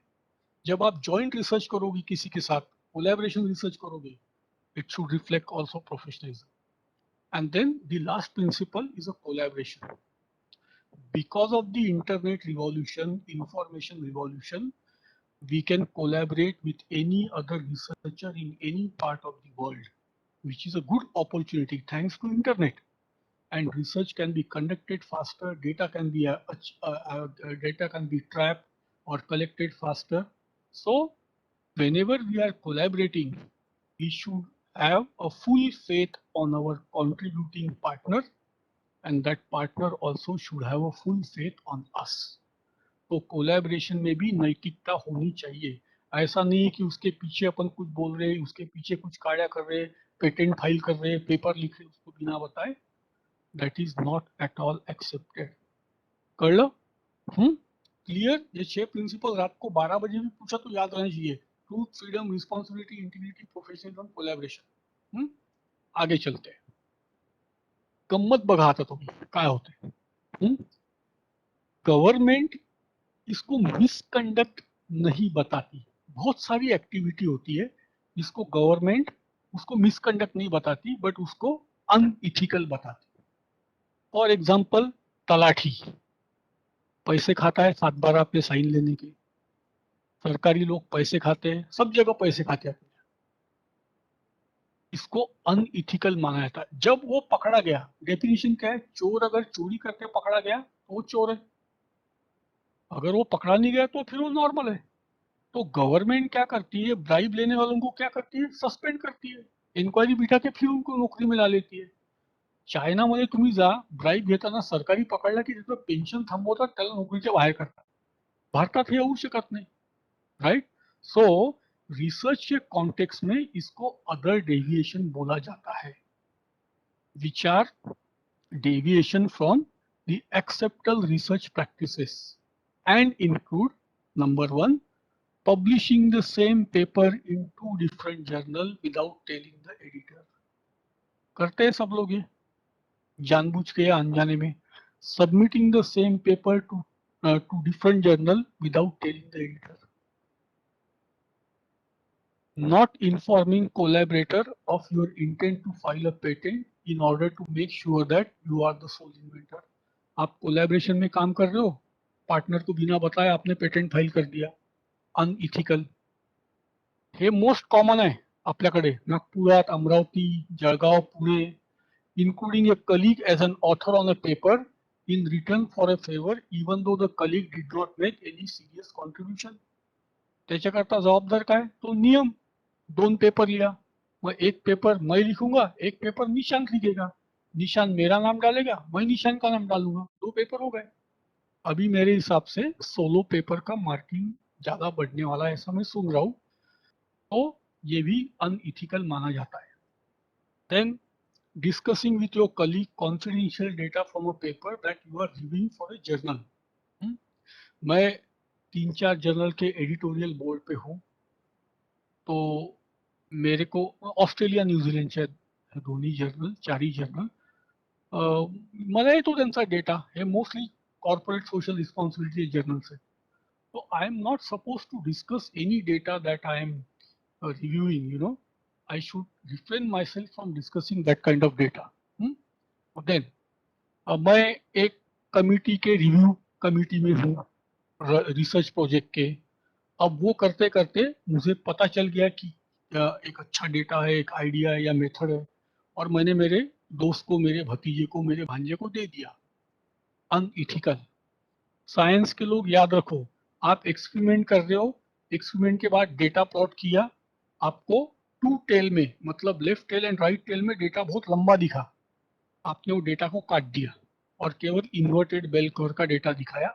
जब आप जॉइंट रिसर्च करोगे किसी के साथ, कोलैबोरेशन रिसर्च करोगे, it should reflect also professionalism. And then the last principle is a collaboration. Because of the internet revolution, information revolution, we can collaborate with any other researcher in any part of the world, which is a good opportunity thanks to internet. And research can be conducted faster, data can be trapped or collected faster. So whenever we are collaborating, we should have a full faith on our contributing partner, and that partner also should have a full faith on us. तो collaboration में भी नैतिकता होनी चाहिए. ऐसा नहीं है कि उसके पीछे अपन कुछ बोल रहे, उसके पीछे कुछ कार्य कर रहे, पेटेंट फाइल कर रहे, पेपर लिख रहे उसको बिना बताए. That is not at all accepted. कर लो. क्लियर? ये 6 प्रिंसिपल रात को 12 बजे भी पूछा तो याद रहना चाहिए. Truth, freedom, responsibility, integrity, professionalism, collaboration. आगे चलते हैं. गंमत बघा आता तुम्ही काय होते. गवर्नमेंट इसको मिसकंडक्ट नहीं बताती. बहुत सारी एक्टिविटी होती है जिसको गवर्नमेंट उसको मिसकंडक्ट नहीं बताती, बट उसको अनइथिकल बताती. फॉर एग्जाम्पल, तलाठी पैसे खाता है 7 बार पे साइन लेने के. सरकारी लोग पैसे खाते हैं, सब जगह पैसे खाते हैं. इसको अनइथिकल माना जाता है. जब वो पकड़ा गया, डेफिनेशन क्या है? चोर अगर चोरी करके पकड़ा गया तो वो चोर है, अगर वो पकड़ा नहीं गया तो फिर वो नॉर्मल है. तो गवर्नमेंट क्या करती है? ब्राइब लेने वालों को क्या करती है? सस्पेंड करती है, इन्क्वायरी बिठा के फिर उनको नोकरी में ला लेती है. चायनामध्ये तुम्ही जा, ब्राइब घेताना सरकारी पकडला की त्याचं पेन्शन थांबवतात, त्याला नोकरीच्या बाहेर करतात. भारतात हे होऊ शकत नाही. राइट? सो रिसर्च के कॉन्टेक्स्ट में इसको अदर डेविएशन बोला जाता है, which are deviation from the acceptable research practices and include number 1, publishing the same paper in 2 different journals without telling the editor. करते हैं सब लोग ये जानबूझ के या अनजाने में. Submitting the same paper to different journal without telling the editor. Not informing collaborator of your intent to file a patent in order to make sure that you are the sole inventor. आप collaboration में काम कर रहे हो, partner को बिना बताए आपने पेटेंट फाइल कर दिया. अनइथिकल. हे मोस्ट कॉमन आहे आपल्याकडे नागपुरात, Amravati, Jalgaon, Pune. Including a colleague as an author on a paper in return for a favour even though the colleague did not make any serious contribution. त्याच्याकरता जबाबदार काय? तो नियम. 2 पेपर लिया, मैं एक पेपर मैं लिखूंगा, एक पेपर निशांत लिखेगा. निशांत मेरा नाम डालेगा, मैं निशांत का नाम डालूंगा. 2 पेपर हो गए. अभी मेरे हिसाब से सोलो पेपर का मार्किंग ज्यादा बढ़ने वाला है, ऐसा मैं सुन रहा हूँ. तो ये भी अनइथिकल माना जाता है. Then discussing with your colleague confidential data from a paper that you are reviewing for a journal. मैं 3-4 जर्नल के एडिटोरियल बोर्ड पे हूँ, तो मेरे को ऑस्ट्रेलिया न्यूझीलंड च्या दोन्ही जर्नल, 4ही जर्नल, मला येतो त्यांचा डेटा, हे mostly corporate social responsibility journals आहे. So I am not supposed to discuss any data that I am reviewing, you know. I should refrain myself from discussing that kind of data. Then मैं एक committee के review committee में हूँ research project के. अब वो करते करते मुझे पता चल गया कि एक अच्छा डेटा है, एक आइडिया है या मेथड है, और मैंने मेरे दोस्त को, मेरे भतीजे को, मेरे भांजे को दे दिया. अनइथिकल. साइंस के लोग याद रखो, आप एक्सपेरिमेंट कर रहे हो, एक्सपेरिमेंट के बाद डेटा प्लॉट किया, आपको 2 टेल में, मतलब left tail and right tail में डेटा बहुत लंबा दिखा, आपने वो डेटा को काट दिया और केवल इन्वर्टेड बेल कर्व का डेटा दिखाया.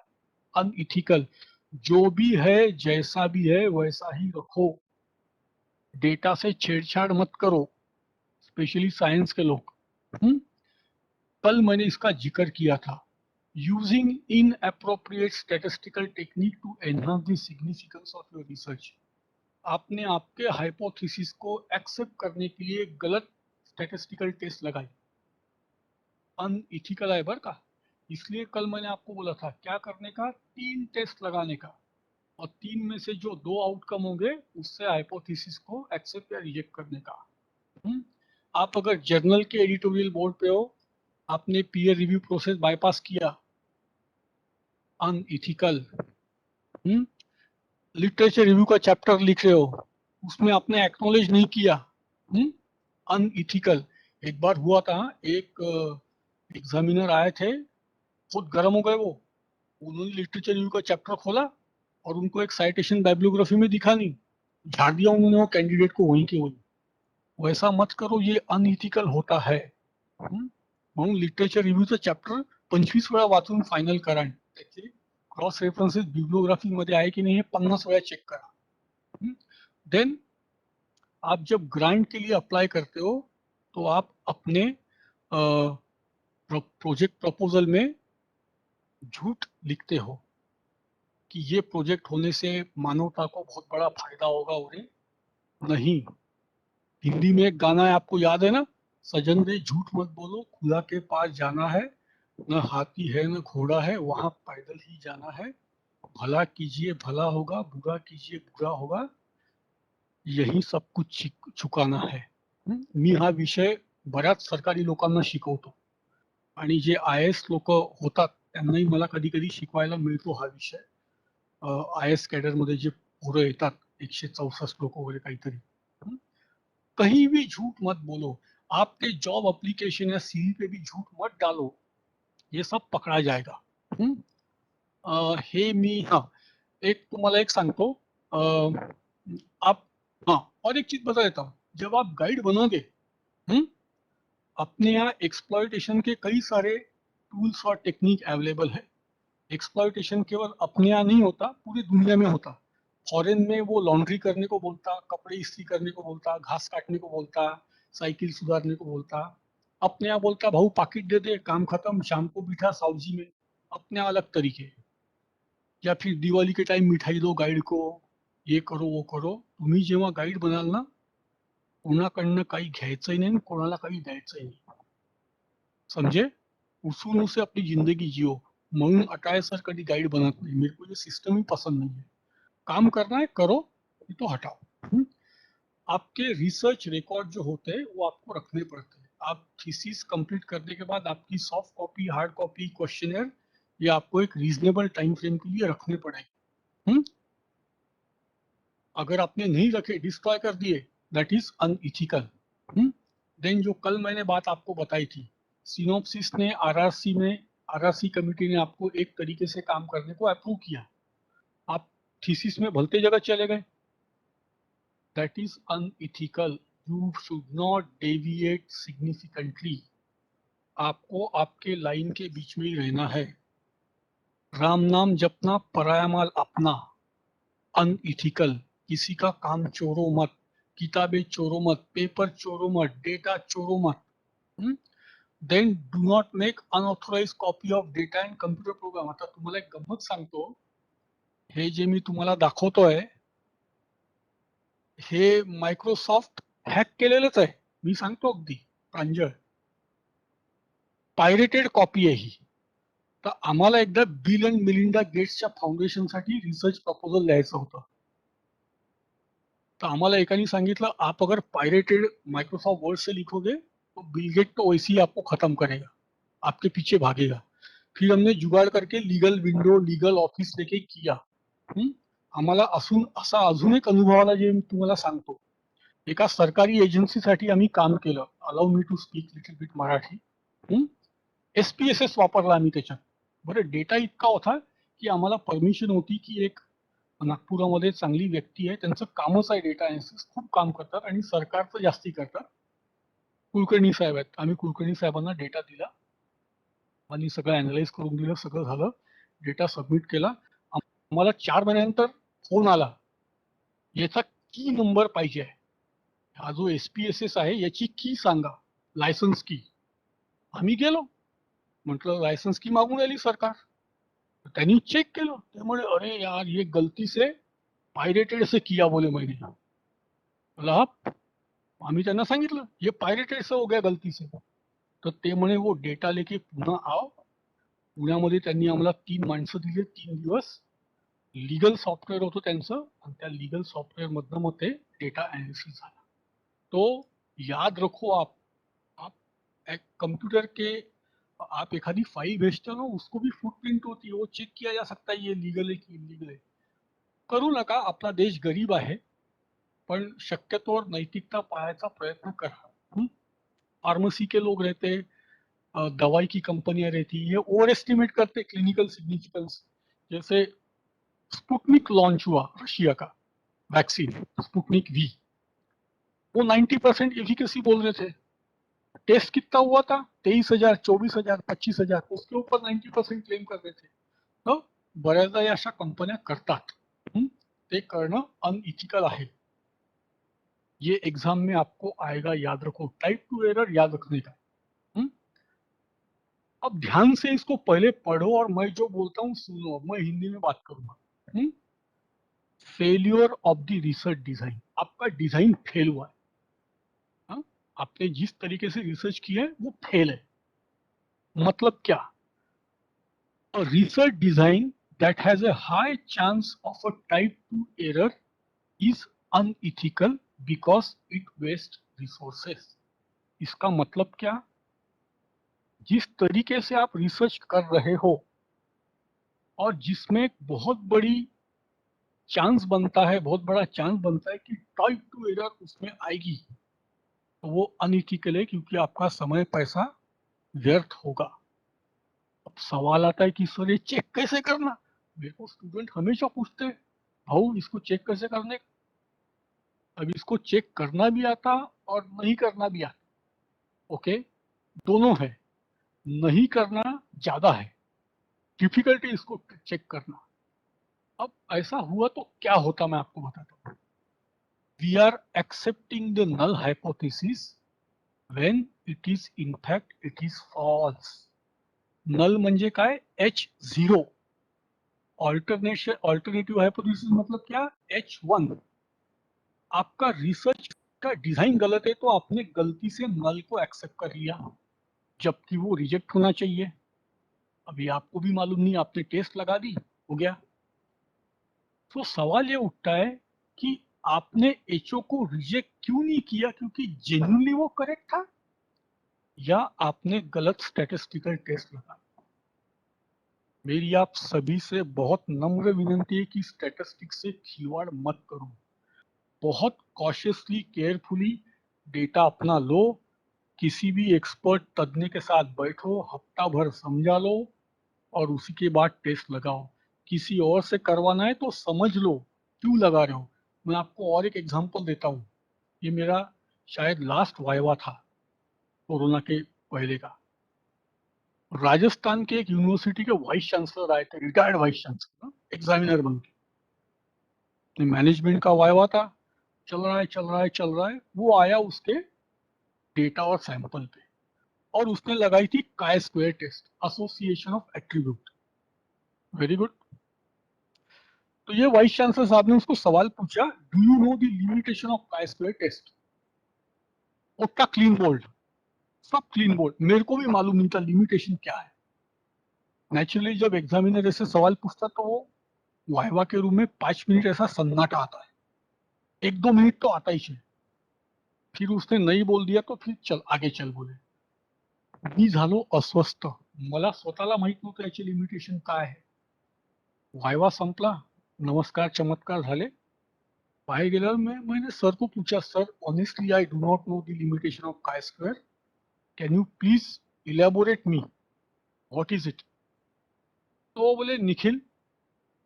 अनइथिकल. जो भी है, जैसा भी है वैसा ही रखो, डेटा से छेड़छाड़ मत करो, स्पेशली साइंस के लोग. कल मैंने इसका जिक्र किया था. Using inappropriate statistical technique to enhance the significance of your research. आपने आपके हाइपोथेसिस को एक्सेप्ट करने के लिए गलत स्टैटिस्टिकल टेस्ट लगाई. अनइथिकल है बर का. इसलिए कल मैंने आपको बोला था क्या करने का, 3 टेस्ट लगाने का, और 3 में से जो 2 आउटकम होंगे उससे हाइपोथेसिस को एक्सेप्ट या रिजेक्ट करने का. आप अगर जर्नल के एडिटोरियल बोर्ड पे हो, आपने पीयर रिव्यू प्रोसेस बाईपास किया, अनइथिकल. लिटरेचर रिव्यू का चैप्टर लिख रहे हो, उसमें आपने एक्नॉलेज नहीं किया, अनइथिकल. एक बार हुआ था, एक एग्जामिनर आए थे, बहुत गर्म हो गए वो, उन्होंने लिटरेचर रिव्यू का चैप्टर खोला और उनको एक साइटेशन बाइब्लियोग्राफी में दिखा नहीं, झाड़ दिया उन्होंने वो कैंडिडेट को वहीं के वहीं. वैसा मत करो, ये अनइथिकल होता है. म्हणून लिटरेचर रिव्ह्यूचं चॅप्टर 25 वेळा वाचून फायनल करा. त्याचे क्रॉस रेफरन्सेस बिब्लियोग्राफी मध्ये आहे की नहीं 50 वेळा चेक करा. देन आप जब ग्रांट के लिए अप्लाई करते हो तो आप अपने प्रोजेक्ट प्रपोजल में झूठ लिखते हो कि ये प्रोजेक्ट होने से मानवता को बहुत बड़ा फायदा होगा. उन्हें नहीं. हिंदी में एक गाना है, आपको याद है ना, सजन रे झूठ मत बोलो, खुदा के पास जाना है, न हाथी है न घोड़ा है, वहां पैदल ही जाना है. भला कीजिए भला होगा, बुरा कीजिए बुरा होगा, यही सब कुछ चुकाना है. मी हा विषय बऱ्याच सरकारी लोकांना शिकवतो आणि जे IAS लोक होतात त्यांनाही मला कधी कधी शिकवायला मिळतो हा विषय. IAS कॅडर मध्ये जे पोरं येतात 164 लोक वगैरे काहीतरी. कहीं भी झूठ मत बोलो, आपके जॉब एप्लीकेशन या CV पे भी झूठ मत डालो, ये सब पकड़ा जाएगा. हे मी एक तुम्हाला एक सांगतो. आप और एक चीज बता देता हूँ, जब आप गाइड बनोगे, अपने यहाँ एक्सप्लॉयटेशन के कई सारे टूल्स और टेक्निक अवेलेबल है. एक्सप्लॉयटेशन केवल अपने यहाँ नहीं होता, पूरी दुनिया में होता. फॉरेन में वो लॉन्ड्री करने को बोलता, कपड़े इस्त्री करने को बोलता, घास काटने को बोलता, साइकिल सुधारने को बोलता. अपने यहाँ बोलता भाऊ पाकिट दे दे, काम खत्म, शाम को बिठा सावजी में. अपने यहाँ अलग तरीके. या फिर दिवाली के टाइम मिठाई दो गाइड को, ये करो वो करो. तुम्ही जेव्हा गाइड बनाल ना, कोणाकडनं काही घ्यायचंही नाही, कोणाला काही द्यायचंही नाही. समझे. उसून उसे अपनी जिंदगी जियो. म्हणून अटाय सर कभी गाइड बनत नहीं. मेरे को ये सिस्टम ही पसंद नहीं है. काम करना है करो, ये तो हटाओ. आपके रिसर्च रिकॉर्ड जो होते हैं वो आपको रखने पड़ते हैं. आप थीसिस कंप्लीट करने के बाद आपकी soft copy, hard copy, questionnaire, ये आपको एक रीजनेबल टाइम फ्रेम के लिए रखने पड़ेंगे. अगर आपने नहीं रखे, डिस्ट्रॉय कर दिए, दैट इज अनइथिकल. देन जो कल मैंने बात आपको बताई थी, सिनोप्सिस ने RRC कमिटी ने आपको एक तरीके से काम करने को अप्रूव किया, आप थीसिस में भलते जगह चले गए. That is unethical. You should not deviate significantly. आपको आपके लाइन के बीच में ही रहना है. राम नाम जपना, पराया माल अपना. अनइथिकल. किसी का काम चोरो मत, किताबें चोरो मत, पेपर चोरो मत, डेटा चोरो मत. Then do not make unauthorize copy of data in computer program. आता तुम्हाला एक गंमत सांगतो, हे जे मी तुम्हाला दाखवतोय हे मायक्रोसॉफ्ट हॅक केलेलंच आहे. मी सांगतो अगदी प्रांजळ. पायरेटेड कॉपी आहे ही. तर आम्हाला एकदा बिल अँड मिलिंडा गेट्सच्या फाउंडेशनसाठी रिसर्च प्रपोजल लिहायचं होतं. तो आम्हाला एकाने सांगितलं आप अगर पायरेटेड माइक्रोसॉफ्ट वर्ड से लिखोगे तो बिल गेट तो वैसे ही आपको खत्म करेगा, आपके पीछे भागेगा. फिर हमने जुगाड़ करके लीगल विंडो लीगल ऑफिस लेके किया. आम्हाला असा अजून एक अनुभव आला जे मी तुम्हाला सांगतो. एका सरकारी एजन्सीसाठी आम्ही काम केलं. Allow me to speak little bit Marathi. SPSS वापरला आम्ही त्याच्यात. बरं, डेटा इतका होता की आम्हाला परमिशन होती की एक नागपुरामध्ये चांगली व्यक्ती आहे, त्यांचं कामच आहे डेटा अनालिसिस, खूप काम करतात आणि सरकारचं जास्ती करतात. कुलकर्णी साहेब आहेत. आम्ही कुलकर्णी साहेबांना डेटा दिला आणि सगळं अनालाइज करून दिलं, सगळं झालं, डेटा सबमिट केला. आम्हाला 4 महिन्यानंतर फोन आला, याचा की नंबर पाहिजे आहे. हा जो SPSS आहे याची की सांगा, लायसन्स की. आम्ही गेलो, म्हटलं लायसन्स की मागून आली सरकार. त्यांनी चेक केलं, त्यामुळे अरे यार ये गलती से पायरेटेड से किया बोले मैंने. बोला आम्ही त्यांना सांगितलं ये पायरेटेड से हो गया गलती से. तर ते म्हणे वो डेटा लेके पुन्हा आओ. पुण्यामध्ये त्यांनी आम्हाला 3 माणसं दिले, 3 दिवस. लीगल सॉफ्टवेअर होतं त्यांचं आणि त्या लीगल सॉफ्टवेअर मधनं मग ते डेटा एनालिसिस झाला. तो याद रखो आप एक कंप्यूटर के आप एखादी फाइल भेजते हो ना, उसको भी फुटप्रिंट होती है, वो चेक किया जा सकता है ये लीगल है की इलीगल है. करू नका, आपला देश गरीब आहे, पण शक्यतोवर नैतिकता पाळायचा प्रयत्न करा. फार्मेसी के लोग रहते, दवाई की कंपनियां रहती, ये ओवर एस्टिमेट करते क्लिनिकल सिग्निफिकेंस. जैसे स्पुटनिक लॉन्च हुआ रशिया का वैक्सीन स्पुटनिक वी, वो 90% एफिकेसी बोल रहे थे. टेस्ट कितना हुआ था 23,000 24,000 25,000, उसके ऊपर 90% क्लेम कर रहे थे. तो बऱ्याचदा या अशा कंपन्या करतात. ते करणं अनइथिकल आहे. ये एग्जाम में आपको आएगा, याद रखो. टाइप 2 एरर याद रखने का. अब ध्यान से इसको पहले पढ़ो और मैं जो बोलता हूँ सुनो. मैं हिंदी में बात करूंगा. Failure of the research design. आपका डिजाइन फेल हुआ है. आपने जिस तरीके से रिसर्च किया है वो फेल है. मतलब क्या? A research design that has a high chance of a type 2 error is unethical because it wastes resources. इसका मतलब क्या? जिस तरीके से आप रिसर्च कर रहे हो और जिसमें एक बहुत बड़ी चांस बनता है, बहुत बड़ा चांस बनता है कि टाइप 2 एरर उसमें आएगी, तो वो अनइथिकल है क्योंकि आपका समय पैसा व्यर्थ होगा. अब सवाल आता है कि सर ये चेक कैसे करना. मेरे को स्टूडेंट हमेशा पूछते हैं भाऊ इसको चेक कैसे करने. अब इसको चेक करना भी आता और नहीं करना भी आता. ओके, दोनों है. नहीं करना ज्यादा है, डिफिकल्टी इसको चेक करना. अब ऐसा हुआ तो क्या होता मैं आपको बताता हूँ. We are accepting the null hypothesis when it is in fact it is false. Null म्हणजे काय? H0. ऑल्टरनेटिव हाइपोथेसिस मतलब क्या? H1. आपका रिसर्च का डिजाइन गलत है तो आपने गलती से नल को एक्सेप्ट कर लिया जबकि वो रिजेक्ट होना चाहिए. अभी आपको भी मालूम नहीं, आपने टेस्ट लगा दी, हो गया. तो सवाल ये उठता है कि आपने HO को रिजेक्ट क्यों नहीं किया? क्योंकि जेन्युइनली वो करेक्ट था या आपने गलत स्टैटिस्टिकल टेस्ट लगा. मेरी आप सभी से बहुत नम्र विनंती है कि स्टैटिस्टिक्स से खिलवाड़ मत करो. बहुत कॉशियसली केयरफुली डेटा अपना लो. किसी भी एक्सपर्ट तज्ञ के साथ बैठो, हफ्ता भर समझा लो और उसी के बाद टेस्ट लगाओ. किसी और से करवाना है तो समझ लो क्यों लगा रहे हो. मैं आपको और एक एग्जांपल देता हूँ. ये मेरा शायद लास्ट वाइवा था कोरोना के पहले का. राजस्थान के एक यूनिवर्सिटी के वाइस चांसलर आए थे, रिटायर्ड वाइस चांसलर, एग्जामिनर बन के. मैनेजमेंट का वाइवा था, चल रहा है. वो आया उसके डेटा और सैंपल पे और उसने लगाई थी chi square test, association of attribute. Very good. तो ये वाइस चांसलर साहब ने उसको सवाल पूछा, do you know the limitation of chi square test? उसका क्लीन बोल्ड, सब क्लीन बोल्ड, मेरे को भी मालूम नहीं था लिमिटेशन क्या है। नेचुरली जब एग्जामिनर ऐसे सवाल पूछता तो वो वाइवा के रूम में 5 मिनट ऐसा सन्नाटा आता है, 1-2 मिनट तो आता ही है। फिर उसने नहीं बोल दिया तो फिर चल आगे चल बोले। मी झालो अस्वस्थ, मला स्वतःला माहित नव्हतं याची लिमिटेशन काय आहे। वाइवा संपला, नमस्कार चमत्कार झाले, बाहेर गेल्यावर मैंने सर को पूछा, sir honestly I do not know the limitation of chi square, can you please elaborate me, what is it? तो वो बोले, Nikhil,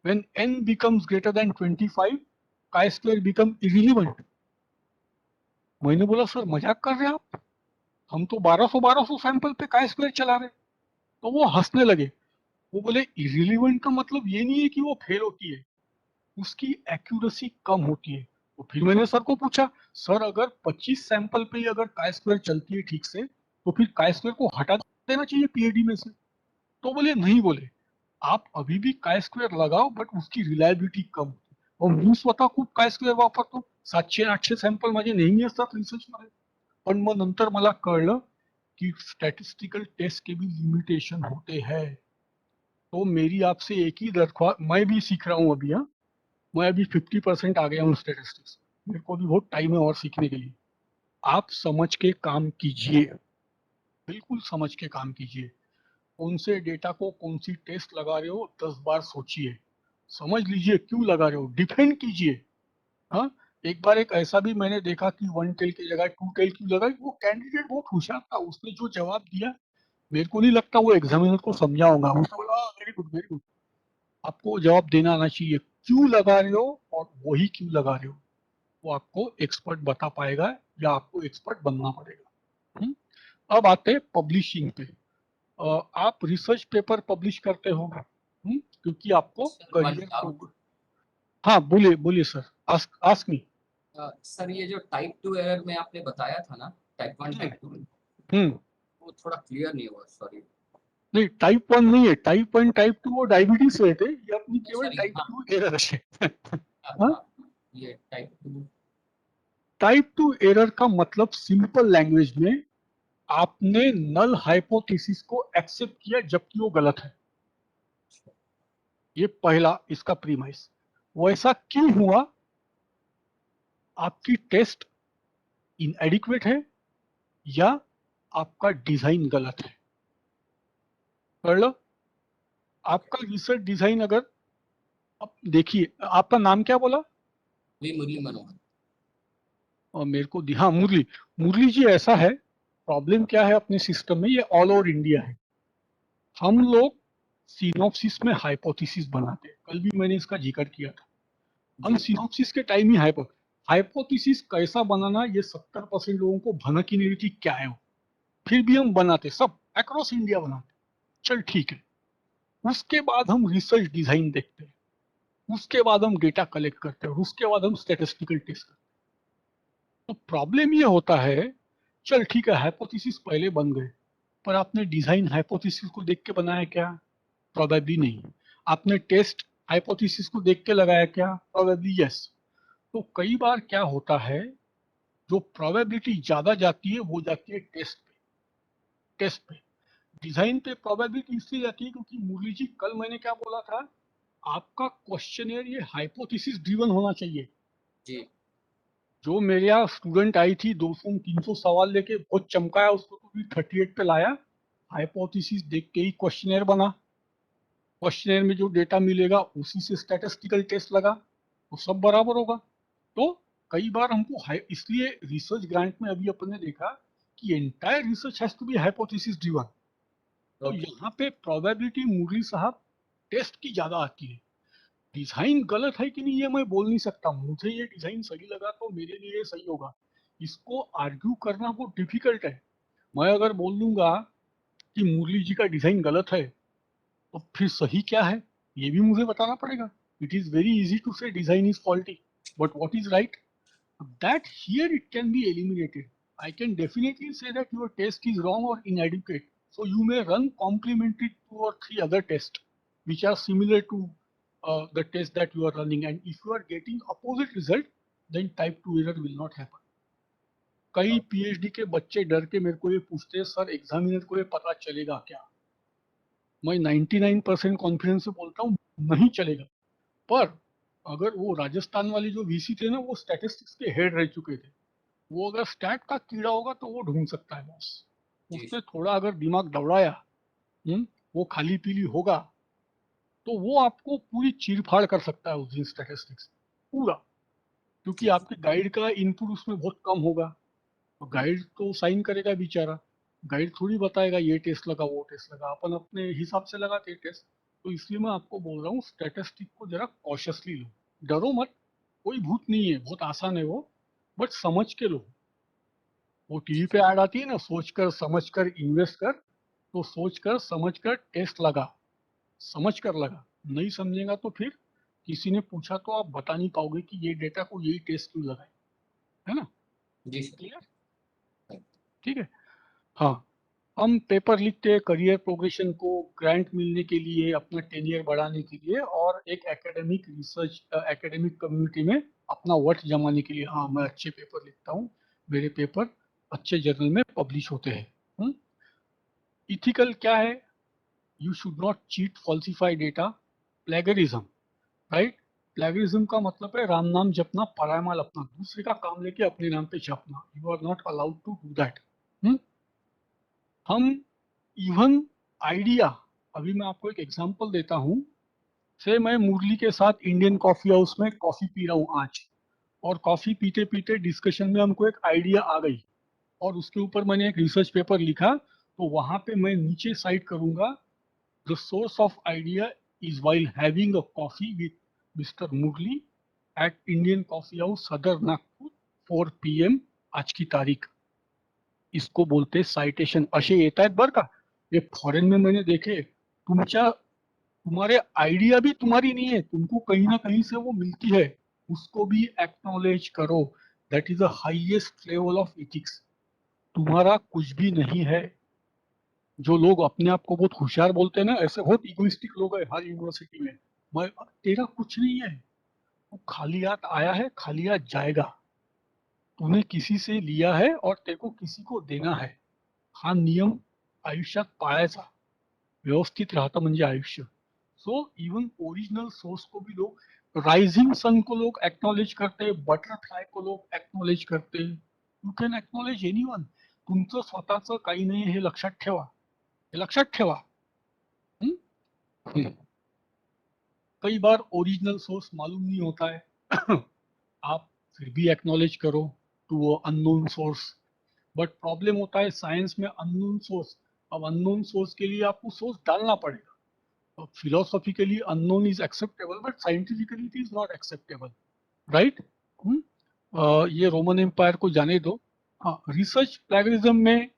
when n becomes greater than 25 chi square become irrelevant। मैंने बोला, सर मजाक कर रहे हैं आप, हम तो 1200 सैंपल पे chi square चला रहे। तो वो हंसने लगे, वो बोले irrelevant का मतलब ये नहीं है कि वो फेल होती है, उसकी एक्यूरेसी कम होती है। तो फिर मैंने सर को पूछा, सर अगर 25 सैंपल पे ही अगर chi square चलती है ठीक से, तो फिर chi square को हटा देना चाहिए पीएडी में से। तो बोले नहीं, बोले आप अभी भी काय स्क्वेअर लगाओ बट उसकी रिलायबिलिटी कम। और मी स्वतः खूप काय स्क्वेअर वापरतो, 700-800 सॅम्पल माझे नेहमी असतात रिसर्च मध्ये। पण मग नंतर मला कळलं कि स्टैटिस्टिकल टेस्ट के भी लिमिटेशन होते हैं। तो मेरी आपसे एक ही दरख्वास्त, मैं भी सीख रहा हूँ अभी, मैं अभी 50% आ गया हूँ स्टैटिस्टिक्स, मेरे को भी बहुत टाइम है और सीखने के लिए। आप समझ के काम कीजिए, बिल्कुल समझ के काम कीजिए। कौन से डेटा को कौन सी टेस्ट लगा रहे हो 10 बार सोचिए, समझ लीजिए क्यों लगा रहे हो, डिफेंड कीजिए। हाँ, एक बार एक ऐसा भी मैंने देखा कि 1 टेल की जगह 2 टेल क्यों लगाई। वो कैंडिडेट बहुत होशियार था, उसने जो जवाब दिया मेरे को नहीं लगता वो एग्जामिनर को समझा होगा। उसने बोला वेरी गुड वेरी गुड, आपको जवाब देना आना चाहिए, क्यों लगा रहे हो और वही क्यों लगा रहे हो वो आपको एक्सपर्ट बता पाएगा या आपको एक्सपर्ट बनना पड़ेगा। अब आते हैं पब्लिशिंग पे। आप रिसर्च पेपर पब्लिश करते हो क्योंकि आपको करियर को। हाँ बोलिए बोलिए सर, आस्क मी। सर ये जो टाइप 2 एरर में आपने बताया था ना, टाइप 1 टाइप 2, वो थोड़ा क्लियर नहीं हुआ, सॉरी। नहीं, टाइप 1 नहीं है, टाइप 1 टाइप 2 वो डायबिटीज रहते, ये अपनी केवल टाइप 2 एरर है। ये टाइप 2 एरर का मतलब सिंपल लैंग्वेज में आपने नल हाइपोथेसिस को एक्सेप्ट किया जबकि वो गलत है। ये पहला इसका प्रीमाइस। वैसा क्यों हुआ? आपकी टेस्ट इनएडिक्वेट है या आपका डिजाइन गलत है। कर लो, आपका रिसर्च डिजाइन अगर, अब देखिए आपका नाम क्या बोला? मुरली मनोहर। और मेरे को हाँ मुरली जी, ऐसा है प्रॉब्लम क्या है अपने सिस्टम में, ये ऑल ओवर इंडिया है। हम लोग सिनॉप्सिस में हाइपोथेसिस बनाते हैं, कल भी मैंने इसका जिक्र किया था। हम सिनॉप्सिस के टाइम ही हाइपोथेसिस कैसा बनाना ये 70% लोगों को भनक ही नहीं थी क्या है वो, फिर भी हम बनाते, सब अक्रॉस इंडिया बनाते। चल ठीक है, उसके बाद हम रिसर्च डिजाइन देखते हैं, उसके बाद हम डेटा कलेक्ट करते हैं, उसके बाद हम स्टैटिस्टिकल टेस्ट करते हैं। तो प्रॉब्लम ये होता है, चल ठीक है हाइपोथेसिस पहले बन गए, पर आपने डिजाइन हाइपोथेसिस को देख के बनाया क्या? प्रोबेबली नहीं। आपने टेस्ट हाइपोथेसिस को देख के लगाया क्या? Probably yes. तो कई बार क्या होता है, जो प्रोबेबिलिटी ज्यादा जाती है वो जाती है टेस्ट पे। डिजाइन पे प्रोबेबिलिटी इसलिए जाती है क्योंकि मुरली जी कल मैंने क्या बोला था, आपका क्वेश्चनर ये हाइपोथेसिस ड्रिवन होना चाहिए जी। जो मेरे यहाँ स्टूडेंट आई थी 200-300 सवाल लेके, बहुत चमकाया उसको, तो भी 38 पे लाया। हाइपोथेसिस देख के ही क्वेश्चनर बना, क्वेश्चनर में जो डेटा मिलेगा उसी से स्टैटिस्टिकल टेस्ट लगा, तो सब बराबर होगा। तो कई बार हमको इसलिए रिसर्च ग्रांट में अभी अपने देखा कि entire research has to be hypothesis driven. तो यहाँ पे प्रोबेबिलिटी मुरली साहब टेस्ट की ज्यादा आती है। डिजाइन गलत है कि नहीं ये मैं बोल नहीं सकता, मुझे ये डिजाइन सही लगा तो मेरे लिए ये सही होगा, इसको आर्ग्यू करना बहुत डिफिकल्ट है। मैं अगर बोल दूंगा कि मुरली जी का डिजाइन गलत है तो फिर सही क्या है ये भी मुझे बताना पड़ेगा। It is very easy to say design is faulty, but what is right, that here it can be eliminated. I can definitely say that your test is wrong or inadequate. So you may run complementary 2 or 3 other tests which are similar to the test that you are running, and if you are getting opposite result, then type 2 error will not happen. कई PhD के बच्चे डर के मेरे को ये पूछते हैं, सर एग्जामिनर को ये पता चलेगा क्या? मैं 99% कॉन्फिडेंस से बोलता हूँ नहीं चलेगा, पर अगर वो राजस्थान वाले जो वीसी थे ना, वो स्टैटिस्टिक्स के हेड रह चुके थे, वो अगर स्टैट का कीड़ा होगा तो वो ढूंढ सकता है बॉस। उसने थोड़ा अगर दिमाग दौड़ाया, वो खाली पीली होगा, तो वो आपको पूरी चीरफाड़ कर सकता है उस दिन स्टैटिस्टिक्स पूरा, क्योंकि आपके गाइड का इनपुट उसमें बहुत कम होगा। तो गाइड तो साइन करेगा बेचारा, गाइड थोड़ी बताएगा ये टेस्ट लगा वो टेस्ट लगा, अपन अपने हिसाब से लगाते टेस्ट। तो इसलिए मैं आपको बोल रहा हूँ स्टैटिस्टिक को जरा कॉशियसली लो, डरो मत, कोई भूत नहीं है, बहुत आसान है वो, बट समझ के लो। वो टीवी पे ऐड आती है ना, सोच कर समझ कर इन्वेस्ट कर, तो सोच कर समझ कर टेस्ट लगा, समझ कर लगा। नहीं समझेगा तो फिर किसी ने पूछा तो आप बता नहीं पाओगे कि ये डेटा को यही टेस्ट क्यों लगाए, है ना? जी क्लियर? ठीक है। हाँ, हम पेपर लिखते हैं करियर प्रोग्रेशन को, ग्रांट मिलने के लिए, अपना टेनियर बढ़ाने के लिए, और एक एकेडमिक रिसर्च एकेडमिक कम्युनिटी में अपना वर्थ जमाने के लिए। हाँ, मैं अच्छे पेपर लिखता हूँ, मेरे पेपर अच्छे जर्नल में पब्लिश होते हैं। इथिकल क्या है? You should not cheat, falsify data, plagiarism, right? Plagiarism का मतलब है राम नाम जपना, पराया माल अपना, दूसरे का काम लेके अपने नाम पे छापना। You are not allowed to do that. हम इवन आइडिया, अभी मैं आपको एक एग्जांपल देता हूँ, से मैं मुरली के साथ इंडियन कॉफी हाउस में कॉफी पी रहा हूँ आज, और कॉफी पीते पीते डिस्कशन में हमको एक आइडिया आ गई, और उसके ऊपर मैंने एक रिसर्च पेपर लिखा। तो वहां पे मैं नीचे साइड करूंगा, the source of idea is while having a coffee with mister Murali at Indian coffee house Sadar Nagpur 4 PM आज की तारीख। इसको बोलते साइटेशन। असे येत आहेत बरं का, ये फॉरेन में मैंने देखे। तुम्हारे आइडिया भी तुम्हारी नहीं है, तुमको कहीं ना कहीं से वो मिलती है, उसको भी एक्नॉलेज करो। That is the highest level of ethics. तुम्हारा कुछ भी नहीं है। जो लोग अपने आप को बहुत होशियार बोलते हैं ना, ऐसे बहुत इगोइस्टिक लोग हैं हर यूनिवर्सिटी में। मैं, तेरा कुछ नहीं है, वो खाली हाथ आया है, खाली हाथ जाएगा। तूने किसी से लिया है और तेरे को किसी को देना है। हा नियम आयुष्यात पाळायचा, व्यवस्थित राहता म्हणजे आयुष्य। सो इवन ओरिजिनल सोर्स को भी लोग, राइजिंग सन को लोग एक्नॉलेज करते, बटरफ्लाई को लोग एक्नॉलेज करते। You can acknowledge anyone. तुमचं स्वतःचं काही नाही हे लक्षात ठेवा, हे लक्षात ठेवा। कई बार ओरिजिनल सोर्स मालूम नहीं होता है आप फिर भी एक्नॉलेज करो to unknown source. But problem होता है साइंस में अननोन सोर्स। अब अननोन सोर्स के लिए आपको सोर्स डालना पड़ेगा। Philosophically unknown is acceptable, but scientifically it is not acceptable, right? ये रोमन एम्पायर को जाने दो। हाँ, रिसर्च प्लेगरिज्म में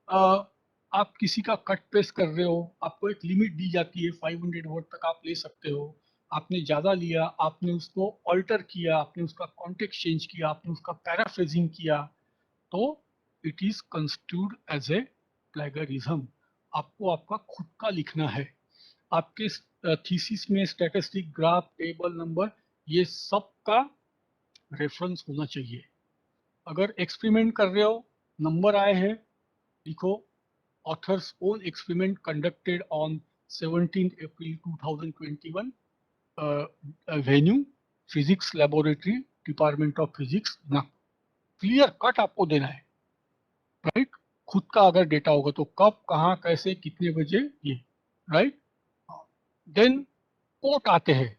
आप किसी का कट पेस्ट कर रहे हो, आपको एक लिमिट दी जाती है, 500 वर्ड तक आप ले सकते हो। आपने ज्यादा लिया, आपने उसको ऑल्टर किया, आपने उसका कॉन्टेक्स्ट चेंज किया, आपने उसका पैराफ्रेजिंग किया, तो it is constituted as a plagiarism. आपको आपका खुद का लिखना है। आपके थीसिस में स्टैटिस्टिक, ग्राफ, टेबल, नंबर, ये सब का रेफरेंस होना चाहिए। अगर एक्सपेरिमेंट कर रहे हो, नंबर आए हैं, लिखो authors own experiment conducted on 17 April 2021, venue physics laboratory, department of physics ना। क्लियर कट आपको देना है, राइट? खुद का अगर डेटा होगा तो कब, कहाँ, कैसे, कितने बजे, ये, राइट? देन कोट आते हैं,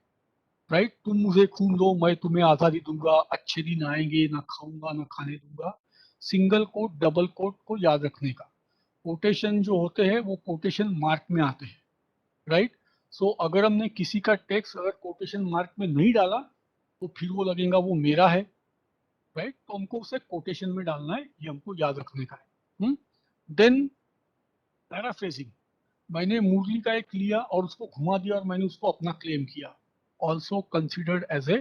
राइट? तुम मुझे खून दो, मैं तुम्हें आजादी दूंगा, अच्छे दिन आएंगे, ना खाऊंगा ना खाने दूंगा। सिंगल कोट, डबल कोट को याद रखने का। कोटेशन जो होते हैं वो कोटेशन मार्क में आते हैं, राइट? सो अगर हमने किसी का टेक्स्ट अगर कोटेशन मार्क में नहीं डाला तो फिर वो लगेगा वो मेरा है, राइट? तो हमको उसे कोटेशन में डालना है, ये हमको याद रखने का है। देन पैराफ्रेजिंग, मैंने मुरली का एक लिया और उसको घुमा दिया और मैंने उसको अपना क्लेम किया, also considered as a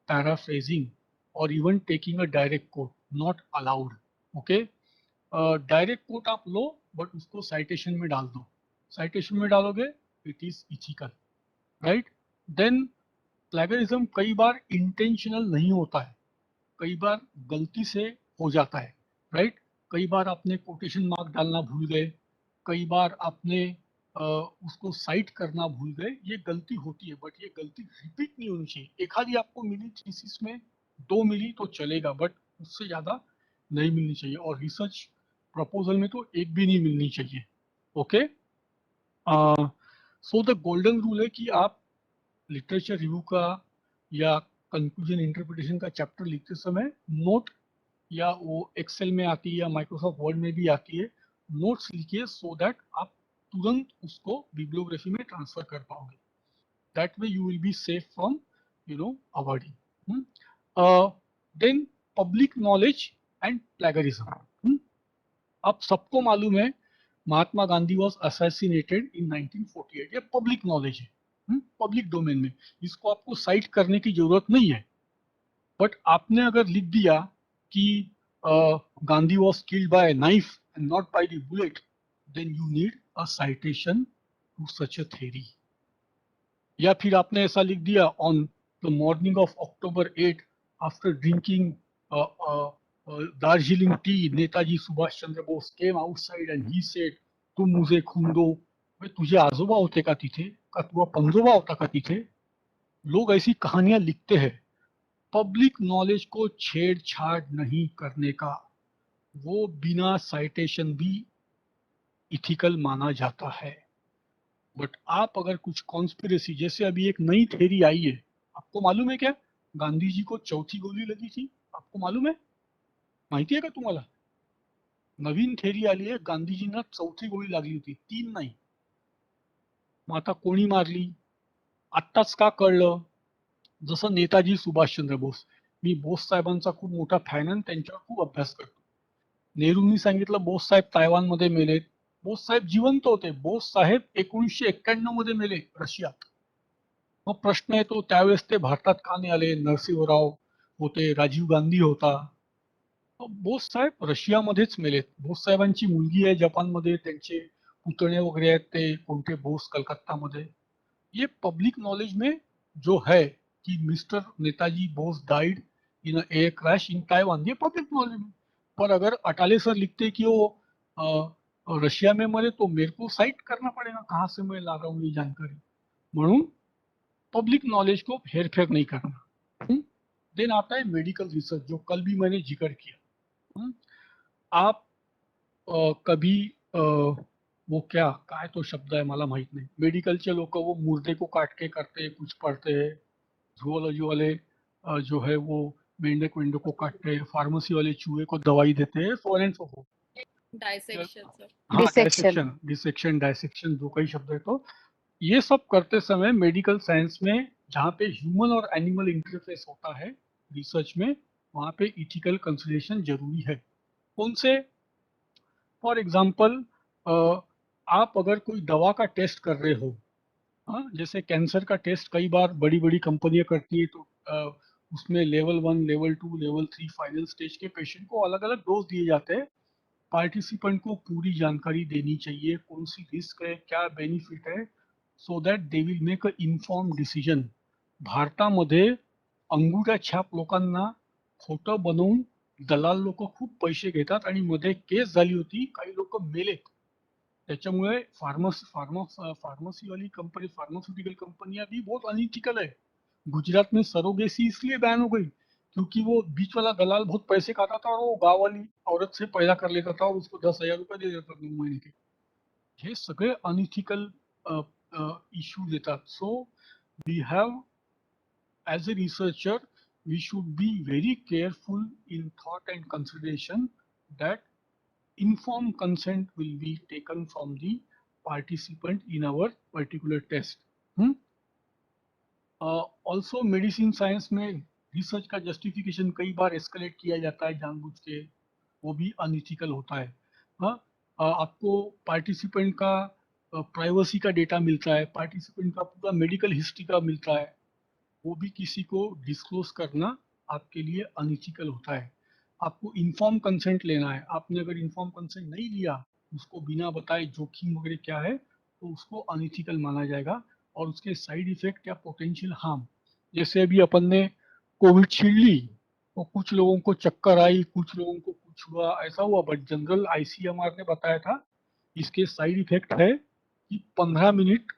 paraphrasing. और even taking a direct quote, not allowed. Okay, direct quote आप लो बट उसको साइटेशन में डाल दो। साइटेशन में डालोगे it is ethical, right? Then plagiarism कई बार इंटेंशनल नहीं होता है, कई बार गलती से हो जाता है, राइट? कई बार आपने कोटेशन मार्क डालना भूल गए, कई बार आपने उसको साइट करना भूल गए, ये गलती होती है, बट ये गलती रिपीट नहीं होनी चाहिए। एक आधी आपको मिली थीसिस में, 2 मिली तो चलेगा, बट उससे ज़्यादा नहीं मिलनी चाहिए, और रिसर्च प्रपोजल में तो एक भी नहीं मिलनी चाहिए। Okay, so the golden rule है कि आप लिटरेचर रिव्यू का या कंक्लूजन इंटरप्रिटेशन का चैप्टर लिखते समय नोट, या वो एक्सेल में आती है या माइक्रोसॉफ्ट वर्ड में भी आती है, नोट्स लिखिए सो दैट आप तुरंत उसको बिब्लियोग्राफी में ट्रांसफर कर पाओगे। That way you will be safe from avoiding. Then public knowledge and plagiarism. अब सबको मालूम है Mahatma Gandhi was assassinated in 1948, ये पब्लिक नॉलेज है, पब्लिक डोमेन में, इसको आपको साइट करने की जरूरत नहीं है। बट आपने अगर लिख दिया कि Gandhi was killed by knife and not by the bullet, then you need a citation to such a theory. या फिर आपने ऐसा लिख दिया on the morning of October 8 after drinking Darjeeling tea, Netaji Subhash Chandra Bose came outside and he said तुम मुझे खून दो। भाई तुझे आजोबा होते का तिथे, का तुझा पंजोबा होता का तिथे? लोग ऐसी कहानियां लिखते हैं। पब्लिक नॉलेज को छेड़छाड़ नहीं करने का, वो बिना साइटेशन भी इथिकल माना जाता है। बट आप अगर कुछ कॉन्स्पिरेसी, जैसे अभी एक नई थ्योरी आई है, आपको मालूम है क्या गांधी जी को चौथी गोली लगी थी? आपको मालूम है? माहिती आहे का तुम्हाला? नवीन थेरी आली आहे, गांधीजींना चौथी गोळी लागली होती, 3 नाही। मग आता कोणी मारली? आत्ताच का कळलं? जसं नेताजी सुभाषचंद्र बोस, मी बोस साहेबांचा खूप मोठा फॅन आणि त्यांच्यावर खूप अभ्यास करतो। नेहरूंनी सांगितलं बोस साहेब तायवानमध्ये मेलेत, बोस साहेब जिवंत होते, बोस साहेब 1991 मध्ये मेले रशियात। मग प्रश्न येतो त्यावेळेस ते भारतात का नाही आले? नरसिंहराव होते, राजीव गांधी होता, बोस साहेब रशियामध्येच मेलेत। बोस साहेबांची मुलगी आहे जपानमध्ये, त्यांचे पुतणे वगैरे आहेत ते कोणते बोस कलकत्तामध्ये। ये पब्लिक नॉलेज में जो है कि mister Netaji Bose died in a air crash in Taiwan, ये पब्लिक नॉलेज में। पर अगर अटाले सर लिखते कि वो रशिया में मरे तो मेरे को साइट करना पड़ेगा, कहाँ से मैं ला रहा हूँ ये जानकारी। म्हणून पब्लिक नॉलेज को हेरफेर नहीं करना। देन आता है मेडिकल रिसर्च, जो कल भी मैंने जिक्र किया। आप कभी वो काय तो शब्द आहे मला माहित नाही, मेडिकलचे लोक वो मुर्दे को काट के करते हैं, कुछ पढ़ते हैं, झूलॉजी वाले जो है वो मेंढक वेंढक को काटते हैं, फार्मेसी वाले चूहे को दवाई देते हैं, so and so fourth. Dissection sir. हाँ, डिसेक्शन डिसेक्शन डायसेक्शन जो कई शब्द है, तो ये सब करते समय मेडिकल साइंस में जहाँ पे ह्यूमन और एनिमल इंटरफेस होता है रिसर्च में, वहाँ पे इथिकल कंसिडरेशन जरूरी है। कौन से? फॉर एग्जाम्पल आप अगर कोई दवा का टेस्ट कर रहे हो, हाँ, जैसे कैंसर का टेस्ट कई बार बड़ी बड़ी कंपनियां करती है, तो उसमें level 1, level 2, level 3 final stage के पेशेंट को अलग अलग डोज दिए जाते हैं। पार्टिसिपेंट को पूरी जानकारी देनी चाहिए, कौन सी रिस्क है, क्या बेनिफिट है, so that they will make a inform decision. भारतामध्ये अंगुठा छाप लोकांना खोटं बनवून दलाल लोक खूप पैसे घेतात, आणि मध्ये केस झाली होती, काही लोक मेलेत त्याच्यामुळे। फार्मेसी वाली कंपनी, फार्मास्यूटिकल कंपनियां भी बहुत अनइथिकल है। गुजरात में सरोगेसी इसलिए बैन हो गई क्योंकि वो बीच वाला दलाल बहुत पैसे खाता था, और वो गाँव वाली औरत से पैदा कर लेता था और उसको 10,000 रुपए दे देता था 9 महीने के। हे सगळे अनइथिकल इश्यूज येतात। So we have, as a researcher, we should be very careful in thought and consideration that informed consent will be taken from the participant in our particular test. Also medicine science में research का justification कई बार escalate किया जाता है जानबूझ के, वो भी अनइथिकल होता है। आपको पार्टिसिपेंट का प्राइवेसी का डेटा मिलता है, पार्टिसिपेंट का पूरा मेडिकल हिस्ट्री का मिलता है, वो भी किसी को डिस्क्लोज करना आपके लिए अनइथिकल होता है। आपको इन्फॉर्म कंसेंट लेना है, आपने अगर इन्फॉर्म कंसेंट नहीं लिया, उसको बिना बताए जोखिम वगैरह क्या है, तो उसको अनइथिकल माना जाएगा, और उसके साइड इफेक्ट या पोटेंशियल हार्म जैसे अभी अपन ने कोविडशील्ड ली तो कुछ लोगों को चक्कर आई, कुछ लोगों को कुछ हुआ, ऐसा हुआ, बट जनरल आईसीएमआर ने बताया था इसके साइड इफेक्ट है कि 15 मिनट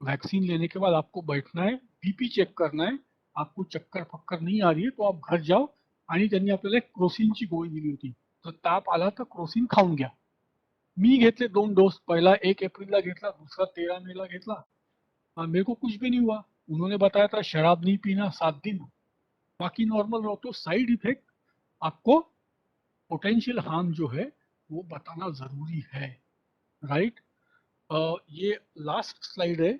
वैक्सीन लेने के बाद आपको बैठना है, बीपी चेक करना है, आपको चक्कर फक्कर नहीं आ रही है तो आप घर जाओ. आणि त्यांनी आपल्याला एक क्रोसिनची गोळी दिली होती. तर ताप आला तर क्रोसिन खाऊन घ्या. मी घेतले 2 डोस, पहिला 1 एप्रिलला घेतला, दूसरा 13 मेला घेतला. मेरे को कुछ भी नहीं हुआ. उन्होंने बताया था शराब नहीं पीना 7 दिन, बाकी नॉर्मल रहो. तो साइड इफेक्ट आपको पोटेंशियल हार्म जो है वो बताना जरूरी है, राइट. ये लास्ट स्लाइड है.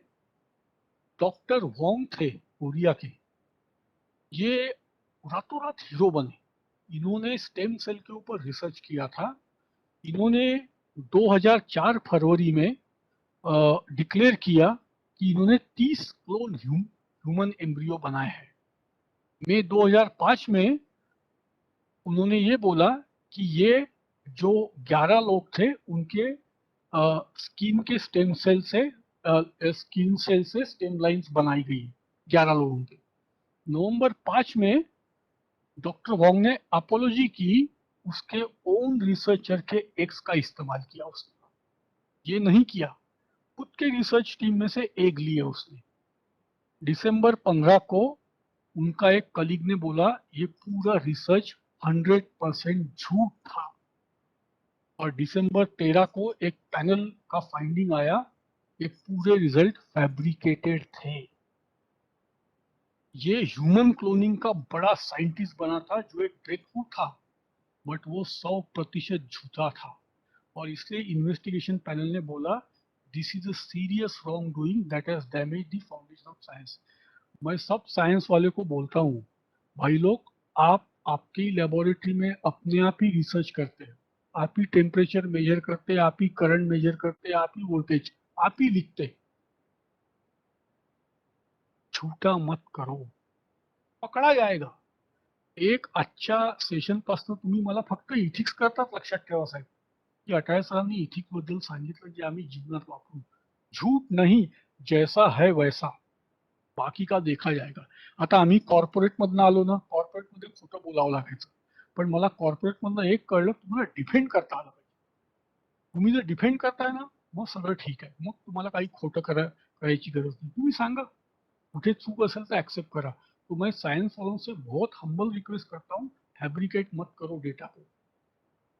डॉक्टर वोंग थे कोरिया के, ये रातों रात हीरो बने. इन्होंने स्टेम सेल के ऊपर रिसर्च किया था. इन्होंने 2004 फरवरी में डिक्लेयर किया कि इन्होंने 30 क्लोन ह्यूमन एम्ब्रियो बनाए हैं. मई 2005 में उन्होंने ये बोला कि ये जो 11 लोग थे उनके स्किन के स्टेम सेल से स्टेम लाइंस बनाई गई 11 लोगों के. नवंबर 5 में डॉक्टर वोंग ने अपोलॉजी की, उसके ओन रिसर्चर के एक्स का इस्तेमाल किया उसने. ये नहीं किया, खुद के रिसर्च टीम में से एक लिए उसने. दिसंबर 15 को उनका एक कलीग ने बोला ये पूरा रिसर्च 100% झूठ था. और दिसंबर 13 को एक पैनल का फाइंडिंग आया, ये पूरे रिजल्ट फैब्रिकेटेड थे. ये ह्यूमन क्लोनिंग का बड़ा साइंटिस्ट बना था जो एक ब्रेक थ्रू था, बट वो 100% झूठा था. और इसलिए इन्वेस्टिगेशन पैनल ने बोला this is a serious wrong doing that has damage the foundation of science. मैं सब साइंस वाले को बोलता हूँ, भाई लोग, आप आपकी लेबोरेटरी में अपने आप ही रिसर्च करते हैं, आप ही टेम्परेचर मेजर करते हैं, आप ही करंट मेजर करते हैं, आप ही वोल्टेज, आप ही लिखते. झूठा मत करो, पकडा जाएगा. एक आजच्या सेशन पासून तुम्ही मला फक्त इथिक्स करतात लक्षात ठेवा साहेब, की अटाळे सरांनी इथिक्स बद्दल सांगितलं जे आम्ही जीवनात वापरू. झूठ नहीं, जैसा है वैसा, बाकी का देखा जाएगा. आता आम्ही कॉर्पोरेट मधनं आलो ना, कॉर्पोरेट मध्ये खोटं बोलावं लागायचं, पण मला कॉर्पोरेट मधनं एक कळलं, तुम्हाला डिफेंड करता आलं पाहिजे. तुम्ही जर डिफेंड करताय ना मग सगळं ठीक आहे, मग तुम्हाला काही खोटं करायची गरज नाही. तुम्ही सांगा कुठे चूक असेल तो एक्सेप्ट करा. तो मैं साइंस वालों से बहुत हम्बल रिक्वेस्ट करता हूँ, फैब्रिकेट मत करो डेटा को.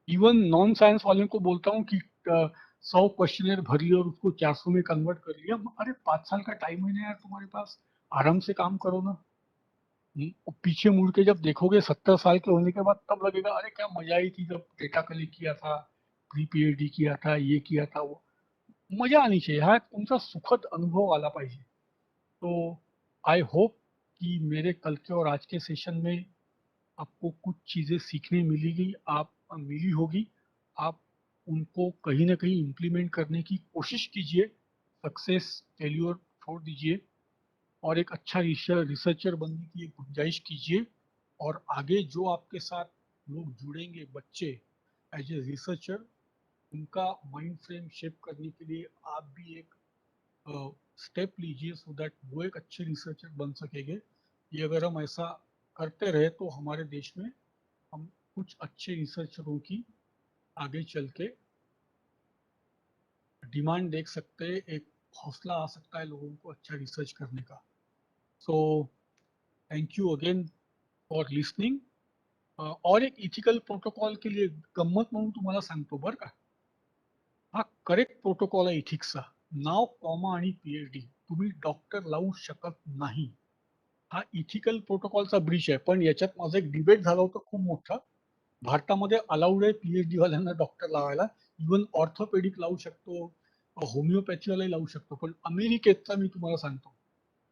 इवन नॉन साइंस वालों को बोलता हूँ कि 100 क्वेश्चनर भर लिया और उसको 400 में कन्वर्ट कर लिया. अरे 5 साल का टाइम है ना यार तुम्हारे पास, आराम से काम करो ना. पीछे मुड़ के जब देखोगे 70 साल के होने के बाद तब लगेगा अरे क्या मजा आई थी जब डेटा कलेक्ट किया था, प्री पीएचडी किया था, ये किया था वो. मजा आनी चाहिए, हा तुमचा सुखद अनुभव आला पाहिजे. तो आई होप कि मेरे कल के और आज के सेशन में आपको कुछ चीज़ें सीखने मिली होगी. आप उनको कहीं ना कहीं इम्प्लीमेंट करने की कोशिश कीजिए. सक्सेस फेल्योर छोड़ दीजिए और एक अच्छा रिसर्चर बनने की एक गुंजाइश कीजिए. और आगे जो आपके साथ लोग जुड़ेंगे, बच्चे एज ए रिसर्चर, उनका माइंड फ्रेम शेप करने के लिए आप भी एक स्टेप लीजिए सो दैट वो एक अच्छे रिसर्चर बन सकेंगे. ये अगर हम ऐसा करते रहे तो हमारे देश में हम कुछ अच्छे रिसर्चरों की आगे चल के डिमांड देख सकते हैं, एक हौसला आ सकता है लोगों को अच्छा रिसर्च करने का. So thank you again for listening. और एक इथिकल प्रोटोकॉल के लिए गंमत म्हणून तुम्हाला सांगतो बरं का. हा करेक्ट प्रोटोकॉल आहे इथिक्सचा. नाव, कॉमा आणि पीएचडी तुम्ही डॉक्टर लावू शकत नाही. हा इथिकल प्रोटोकॉलचा ब्रीच आहे. पण याच्यात माझा एक डिबेट झाला होता खूप मोठा. भारतामध्ये अलाउड आहे पीएचडी वाल्यांना डॉक्टर लावायला, इवन ऑर्थोपेडिक लावू शकतो, होमिओपॅथीवालाही लावू शकतो. पण अमेरिकेचा मी तुम्हाला सांगतो,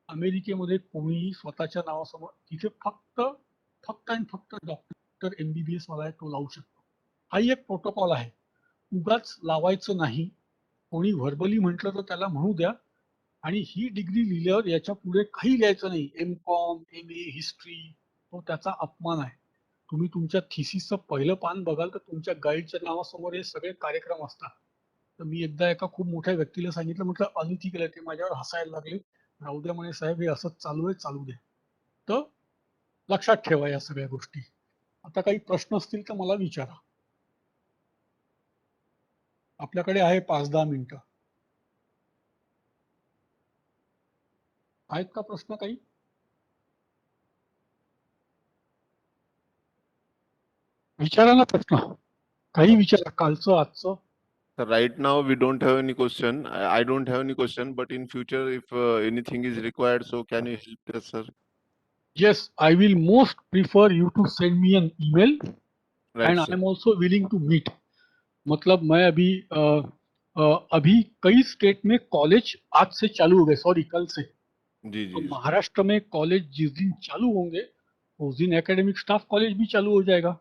अमेरिकेमध्ये कोणीही स्वतःच्या नावासमोर तिथे फक्त आणि फक्त डॉक्टर एमबीबीएस वाला आहे तो लावू शकतो. हाही एक प्रोटोकॉल आहे. उगाच लावायचं नाही. कोणी व्हर्बली म्हटलं तर त्याला म्हणू द्या. आणि ही डिग्री लिहिल्यावर याच्या पुढे काही लिहायचं नाही. एम.कॉम, एम.ए, हिस्ट्री, तो त्याचा अपमान आहे. तुम्ही तुमच्या थिसिसचं पहिलं पान बघाल तर तुमच्या गाईडच्या नावासमोर हे सगळे कार्यक्रम असतात. तर मी एकदा एका खूप मोठ्या व्यक्तीला सांगितलं, म्हटलं अनइथिकल आहे. ते माझ्यावर हसायला लागले. राहू द्या म्हणे साहेब, हे असंच चालू आहे, चालू द्या. फक्त लक्षात ठेवा या सगळ्या गोष्टी. आता काही प्रश्न असतील तर मला विचारा. आपल्याकडे आहे 5-10 मिनिटं. आहेत का प्रश्न काही? विचारा ना प्रश्न. काही विचारा, कालचं आजचं. So right now we don't have any question. I don't have any question, but in future, if anything is required, so can you help us, sir? Yes, I will most prefer you to send me an email Right, and I sir. am also willing to meet. मतलब मैं अभी कई state में college आज से चालू हो गए, सॉरी कल से. जी तो जी महाराष्ट्र में कॉलेज जिस दिन चालू होंगे उस दिन एकेडमिक स्टाफ कॉलेज भी चालू हो जाएगा.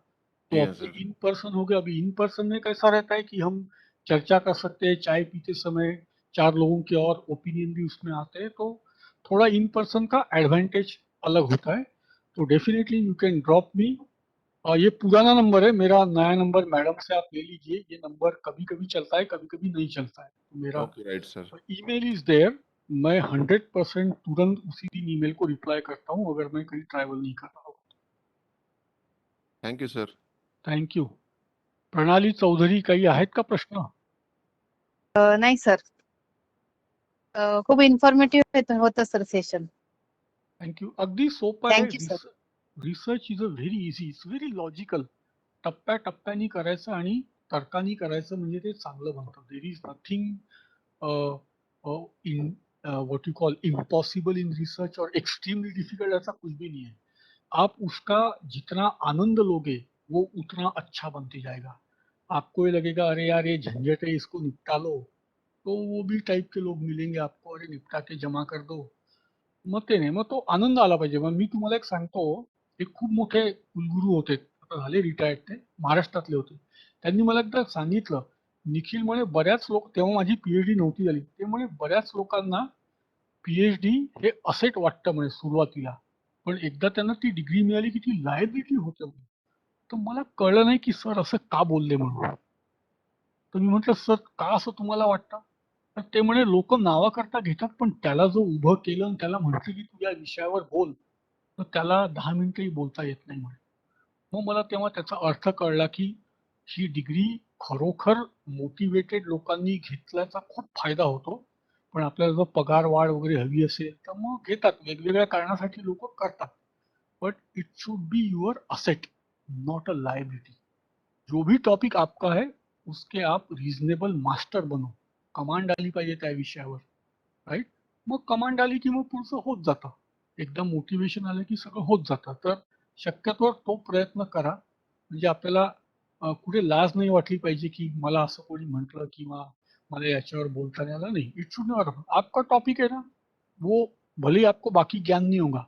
तो Yes, अब sir. इन पर्सन हो गया. अभी इन पर्सन में कैसा रहता है कि हम चर्चा कर सकते हैं, चाय पीते समय 4 लोगों के और ओपिनियन भी उसमें आते हैं, तो थोड़ा इन पर्सन का एडवांटेज अलग होता है. तो definitely you can drop me. ये पुराना नंबर है मेरा, नया नंबर मैडम से आप ले लीजिए. ये नंबर कभी कभी चलता है, कभी कभी नहीं चलता है. तो मेरा Okay, right, sir. Email is there. मैं 100% तुरंत उसी दिन ईमेल को रिप्लाई करता हूँ अगर मैं कहीं ट्रैवल नहीं कर रहा हूँ. Thank you, sir. Thank you. प्रणाली चौधरी, काही आहेत का प्रश्न? नाही सर. खूप इन्फॉर्मेटिव्ह होतं सर सेशन. Thank you. अगदी सोपं आहे. Thank you, sir. Research is a very easy, it's very logical. टप्प्याटप्प्याने करायचं आणि तर्काने करायचं म्हणजे ते चांगलं बनतं. There is nothing in what you call impossible in research और एक्सट्रीमली डिफिकल्ट, ऐसा कुछ भी नहीं है. आप उसका जितना आनंद लोगे वो उतना अच्छा बनते जाएगा. आपको ये लगेगा अरे यार ये झंझट है, इसको निपटा लो, तो वो भी टाइप के लोग मिलेंगे आपको, अरे निपटा के जमा कर दो. मग ते नाही, मग तो आनंद आला पाहिजे. मग मी तुम्हाला एक सांगतो, एक खूप मोठे कुलगुरू होते, आता झाले रिटायर्ड, ते महाराष्ट्रातले होते. त्यांनी मला एकदा सांगितलं, निखिल म्हणे बऱ्याच लोक, तेव्हा माझी पीएचडी नव्हती झाली, ते म्हणे बऱ्याच लोकांना पीएचडी हे असेट वाटतं म्हणे सुरुवातीला, पण एकदा त्यांना ती डिग्री मिळाली की ती लायबिलिटी होते म्हणे. तर मला कळलं नाही की सर असं का बोलले म्हणून. तर मी म्हटलं सर का असं तुम्हाला वाटतं? तर ते म्हणे लोक नावाकरता घेतात, पण त्याला जो उभं केलं आणि त्याला म्हटलं की तू या विषयावर बोल, तर त्याला 10 मिनिटंही बोलता येत नाही म्हणे. मग मला तेव्हा त्याचा अर्थ कळला की ही डिग्री खरोखर मोटिवेटेड लोकांनी घेतल्याचा खूप फायदा होतो. पण आपल्याला जर पगार वाढ वगैरे हवी असेल तर मग घेतात, वेगवेगळ्या कारणासाठी लोक करतात. But it should be your asset, not a liability. जो भी टॉपिक आपका है उसके आप रिजनेबल मास्टर बनो. कमांड आली पाहिजे त्या विषयावर, राईट. मग कमांड आली की मग पुढचं होत जातं. एकदा मोटिवेशन आलं की सगळं होत जातं. तर शक्यतोवर तो प्रयत्न करा, म्हणजे आपल्याला कुठे लाज नाही वाटली पाहिजे की मला असं कोणी म्हटलं किंवा मला याच्यावर बोलता नहीं आला. नहीं, इट शुड नॉट. आपका टॉपिक है ना, वो भले ही आपको बाकी ज्ञान नहीं होगा,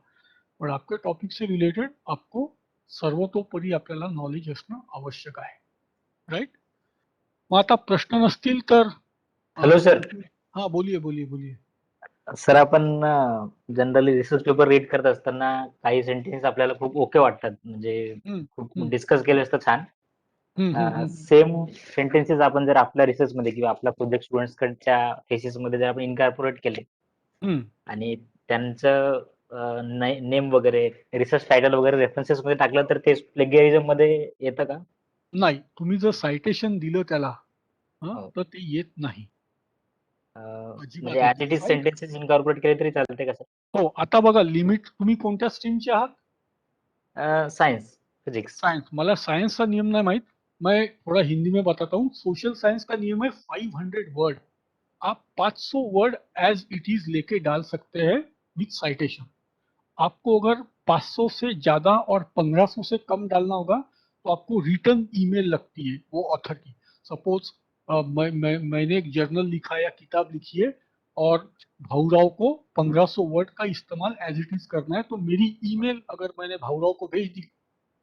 पण आपके टॉपिक से रिलेटेड आपको सर्वतोपरी आपल्याला नॉलेज असणं आवश्यक आहे, राईट. मग आता प्रश्न नसतील तर हॅलो सर. हा, बोलिये बोलिये बोलिये. सर आपण जनरली रिसर्च पेपर रीड करत असताना काही सेंटेन्स आपल्याला खूप ओके वाटतात, म्हणजे खूप डिस्कस केले असतं छान. सेम सेंटेन्सेस आपण जर आपल्या रिसर्च मध्ये किंवा आपल्या प्रोजेक्ट स्टुडंट्स कडच्या थेसिस मध्ये जर आपण इनकॉर्पोरेट केले आणि त्यांचं नेम वगैरे रिसर्च टायटल वगैरे रेफरन्सेस मध्ये टाकलं तर ते प्लेगियरिझम मध्ये येतं का? नाही, तुम्ही जर सायटेशन दिलं त्याला तर ते येत नाही. म्हणजे as it is sentences incorporate केले तरी चालते का सर? हो. आता बघा, लिमिट, तुम्ही कोणत्या स्ट्रीमचे आहात? Science, physics. साइंस. मला साइंस का नियम नहीं माहित, मैं थोड़ा हिंदी में बताता हूँ. सोशल साइंस का नियम है 500 वर्ड. आप 500 वर्ड एज इट इज लेके डाल सकते हैं विथ साइटेशन. आपको अगर 500 से ज्यादा और 1500 से कम डालना होगा तो आपको रिटर्न ईमेल लगती है वो ऑथर की. सपोज मैंने एक जर्नल लिखा या किताब लिखी है और भाऊराव को 1500 वर्ड का इस्तेमाल एज इट इज करना है, तो मेरी ईमेल अगर मैंने भाऊराव को भेज दी,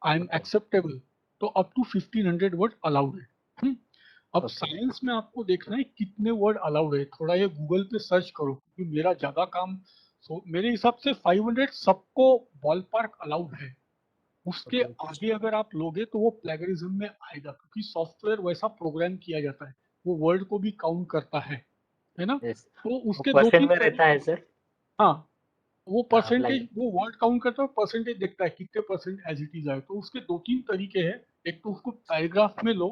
आई एम एक्सेप्टेबल, तो अप टू 1500 वर्ड अलाउड है. अब साइंस में आपको देखना है कितने वर्ड अलाउड है. थोड़ा ये गूगल पे सर्च करो, क्योंकि मेरा ज्यादा काम, मेरे हिसाब से 500 सबको बॉल पार्क अलाउड है. उसके आगे अगर आप लोगे तो वो प्लेगरिज्म में आएगा, क्योंकि सॉफ्टवेयर वैसा प्रोग्राम किया जाता है, वो वर्ड को भी काउंट करता है ना. तो उसके दो तीन में रहता है सर. हाँ, वो परसेंटेज, वो वर्ड काउंट करता है, परसेंटेज देखता है कितने परसेंट एज इट इज आए। तो उसके 2-3 तरीके हैं। एक तो उसको पैराग्राफ में लो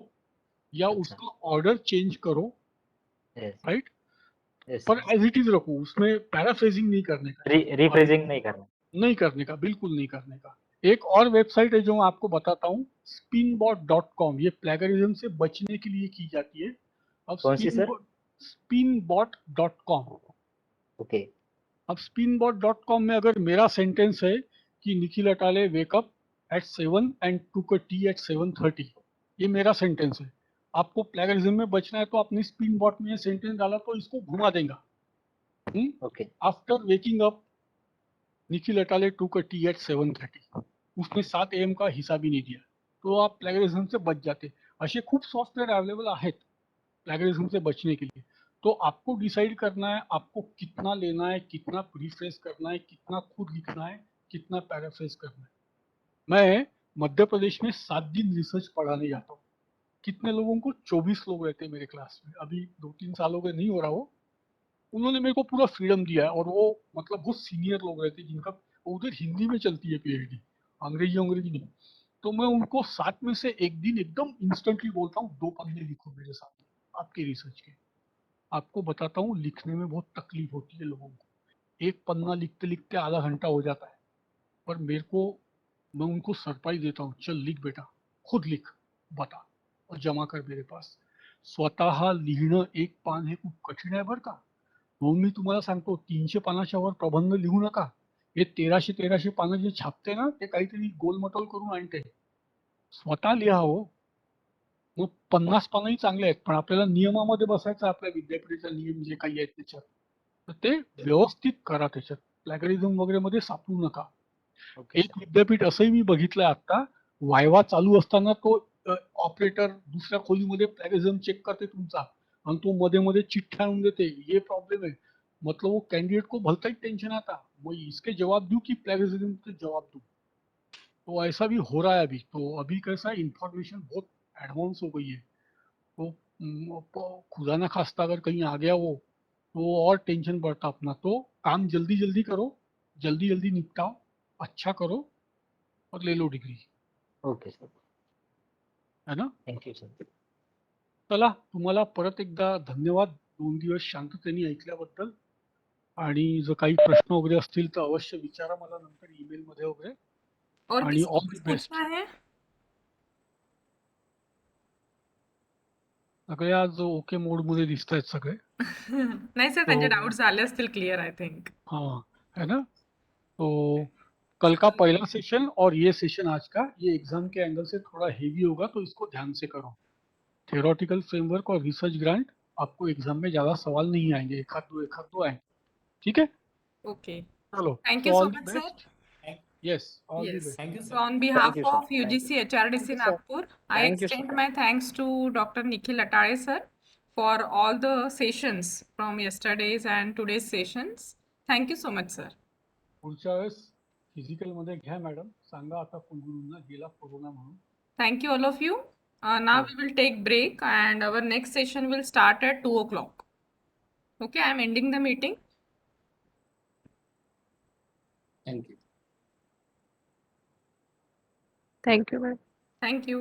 या अच्छा। उसका ऑर्डर चेंज करो, यस राइट, यस पर एज इट इज रखो, उसमें पैराफ्रेजिंग नहीं करने का, रिफ्रेजिंग नहीं करना। नहीं करने का, बिल्कुल नहीं करने का। एक और वेबसाइट है जो मैं आपको बताता हूँ, spinbot.com। ये प्लेगरिज्म से बचने के लिए की जाती है। अब कौन सी सर? spinbot.com। ओके अब spinbot.com में अगर मेरा सेंटेंस है कि Nikhil Atale wake up at 7 and took a tea at 7:30, ये मेरा सेंटेंस है। आपको प्लेगरिज्म में बचना है तो आपने spinbot में ये सेंटेंस डाला तो इसको घुमा देगा। Okay after waking up Nikhil Atale took a tea at 7:30, उसने 7 AM का हिसाब ही नहीं दिया, तो आप प्लेगरिज्म से बच जाते। असे खूप सॉफ्टवेअर अवेलेबल आहेत प्लेगरिज्म से बचने के लिए। तो आपको डिसाइड करना है आपको कितना लेना है, कितना प्रीफ्रेस करना है, कितना खुद लिखना है, कितना पैराफ्रेज करना है। मैं मध्य प्रदेश में 7 दिन रिसर्च पढ़ाने जाता हूँ। कितने लोगों को? 24 लोग रहते हैं मेरे क्लास में। अभी 2-3 सालों के नहीं हो रहा वो। उन्होंने मेरे को पूरा फ्रीडम दिया है, और वो मतलब बहुत सीनियर लोग रहते हैं जिनका उधर हिंदी में चलती है PhD, अंग्रेजी नहीं। तो मैं उनको 7 में से एक दिन एकदम इंस्टेंटली बोलता हूँ 2 पन्ने लिखो मेरे साथ आपके रिसर्च के। आपको बताता हूँ लिखने में बहुत तकलीफ होती है लोगों को, एक पन्ना लिखते लिखते आधा घंटा हो जाता है, पर मेरे को, मैं उनको सरप्राइज देता हूँ, चल लिख बेटा, खुद लिख, बता और जमा कर मेरे पास। स्वतः लिहिणं एक पान हे खूप कठीण आहे बरं का। म्हणून मी तुम्हाला सांगतो 300 पानाच्या वर प्रबंध लिहू नका। हे 1300 पानं जे छापते ना, ते काहीतरी गोलमटोल करून आणते। स्वतः लिहा हो। मग 50 पानही चांगले आहेत, पण आपल्याला नियमामध्ये बसायचं, आपल्या विद्यापीठाचे नियम जे काही आहेत त्याच्यात, तर ते व्यवस्थित करा। त्याच्यात प्लॅगरिझम वगैरे मध्ये सापडू नका। ओके एक विद्यापीठ असंही मी बघितलंय आता, वायवा चालू असताना तो ऑपरेटर दुसऱ्या खोलीमध्ये प्लॅगरिझम चेक करते तुमचा, आणि तो मध्ये मध्ये चिट्ठा आणून देते, ये प्रॉब्लम है। मतलब वो कैंडिडेट को भलता ही टेंशन आता, मैं इसके जवाब दूं कि प्लैगियरिज्म के जवाब दूं। तो ऐसा भी हो रहा है अभी। तो अभी कैसा है, इंफॉर्मेशन बहुत एडवांस हो गई है। तो खुदा ना खास्ता अगर कहीं आ गया वो, तो और टेंशन बढ़ता अपना। तो काम जल्दी जल्दी करो, जल्दी जल्दी निपटाओ, अच्छा करो और ले लो डिग्री, ओके सर है ना। थँक्यू सर चला, तुम्हाला परत एकदा धन्यवाद 2 दिवस शांततेने ऐकल्याबद्दल। आणि जर काही प्रश्न वगैरे असतील तर अवश्य विचारा मला नंतर ईमेल मध्ये वगैरे। और आणि किसी को ऑल द कुछ बेस्ट। पूछना है? सगळे आज ओके मोड मध्ये दिसत आहेत सगळे। नाही सर, तो त्यांचे डाउट झाले असतील क्लियर आय थिंक. हाँ, है ना। तो कल का पहला सेशन और ये सेशन आज का, ये एग्जाम के एंगल से थोड़ा हेवी होगा, तो इसको ध्यान से करो। थ्योरेटिकल फ्रेमवर्क और रिसर्च ग्रांट, आपको एग्जाम में ज्यादा सवाल नहीं आएंगे, एक आध दो आएंगे। ठीक है, ओके, चलो। थैंक तो you so all the much sir. Best. Yes, all the Yes. Best. Thank you, So sir. on behalf thank you sir of UGC HRDC Nagpur, I Thank you, sir. extend my thanks to Dr. Nikhil Atare sir for all the sessions from yesterday's and today's sessions. Thank you so much sir. पुढच्या वेळेस physical मध्ये घ्या madam, सांगा आता कुलगुरूंना, गेला corona म्हणून। Thank you all of you. Now we will take break and our next session will start at 2 o'clock. Okay, I am ending the meeting. Thank you. Thank you, ma'am. Thank you.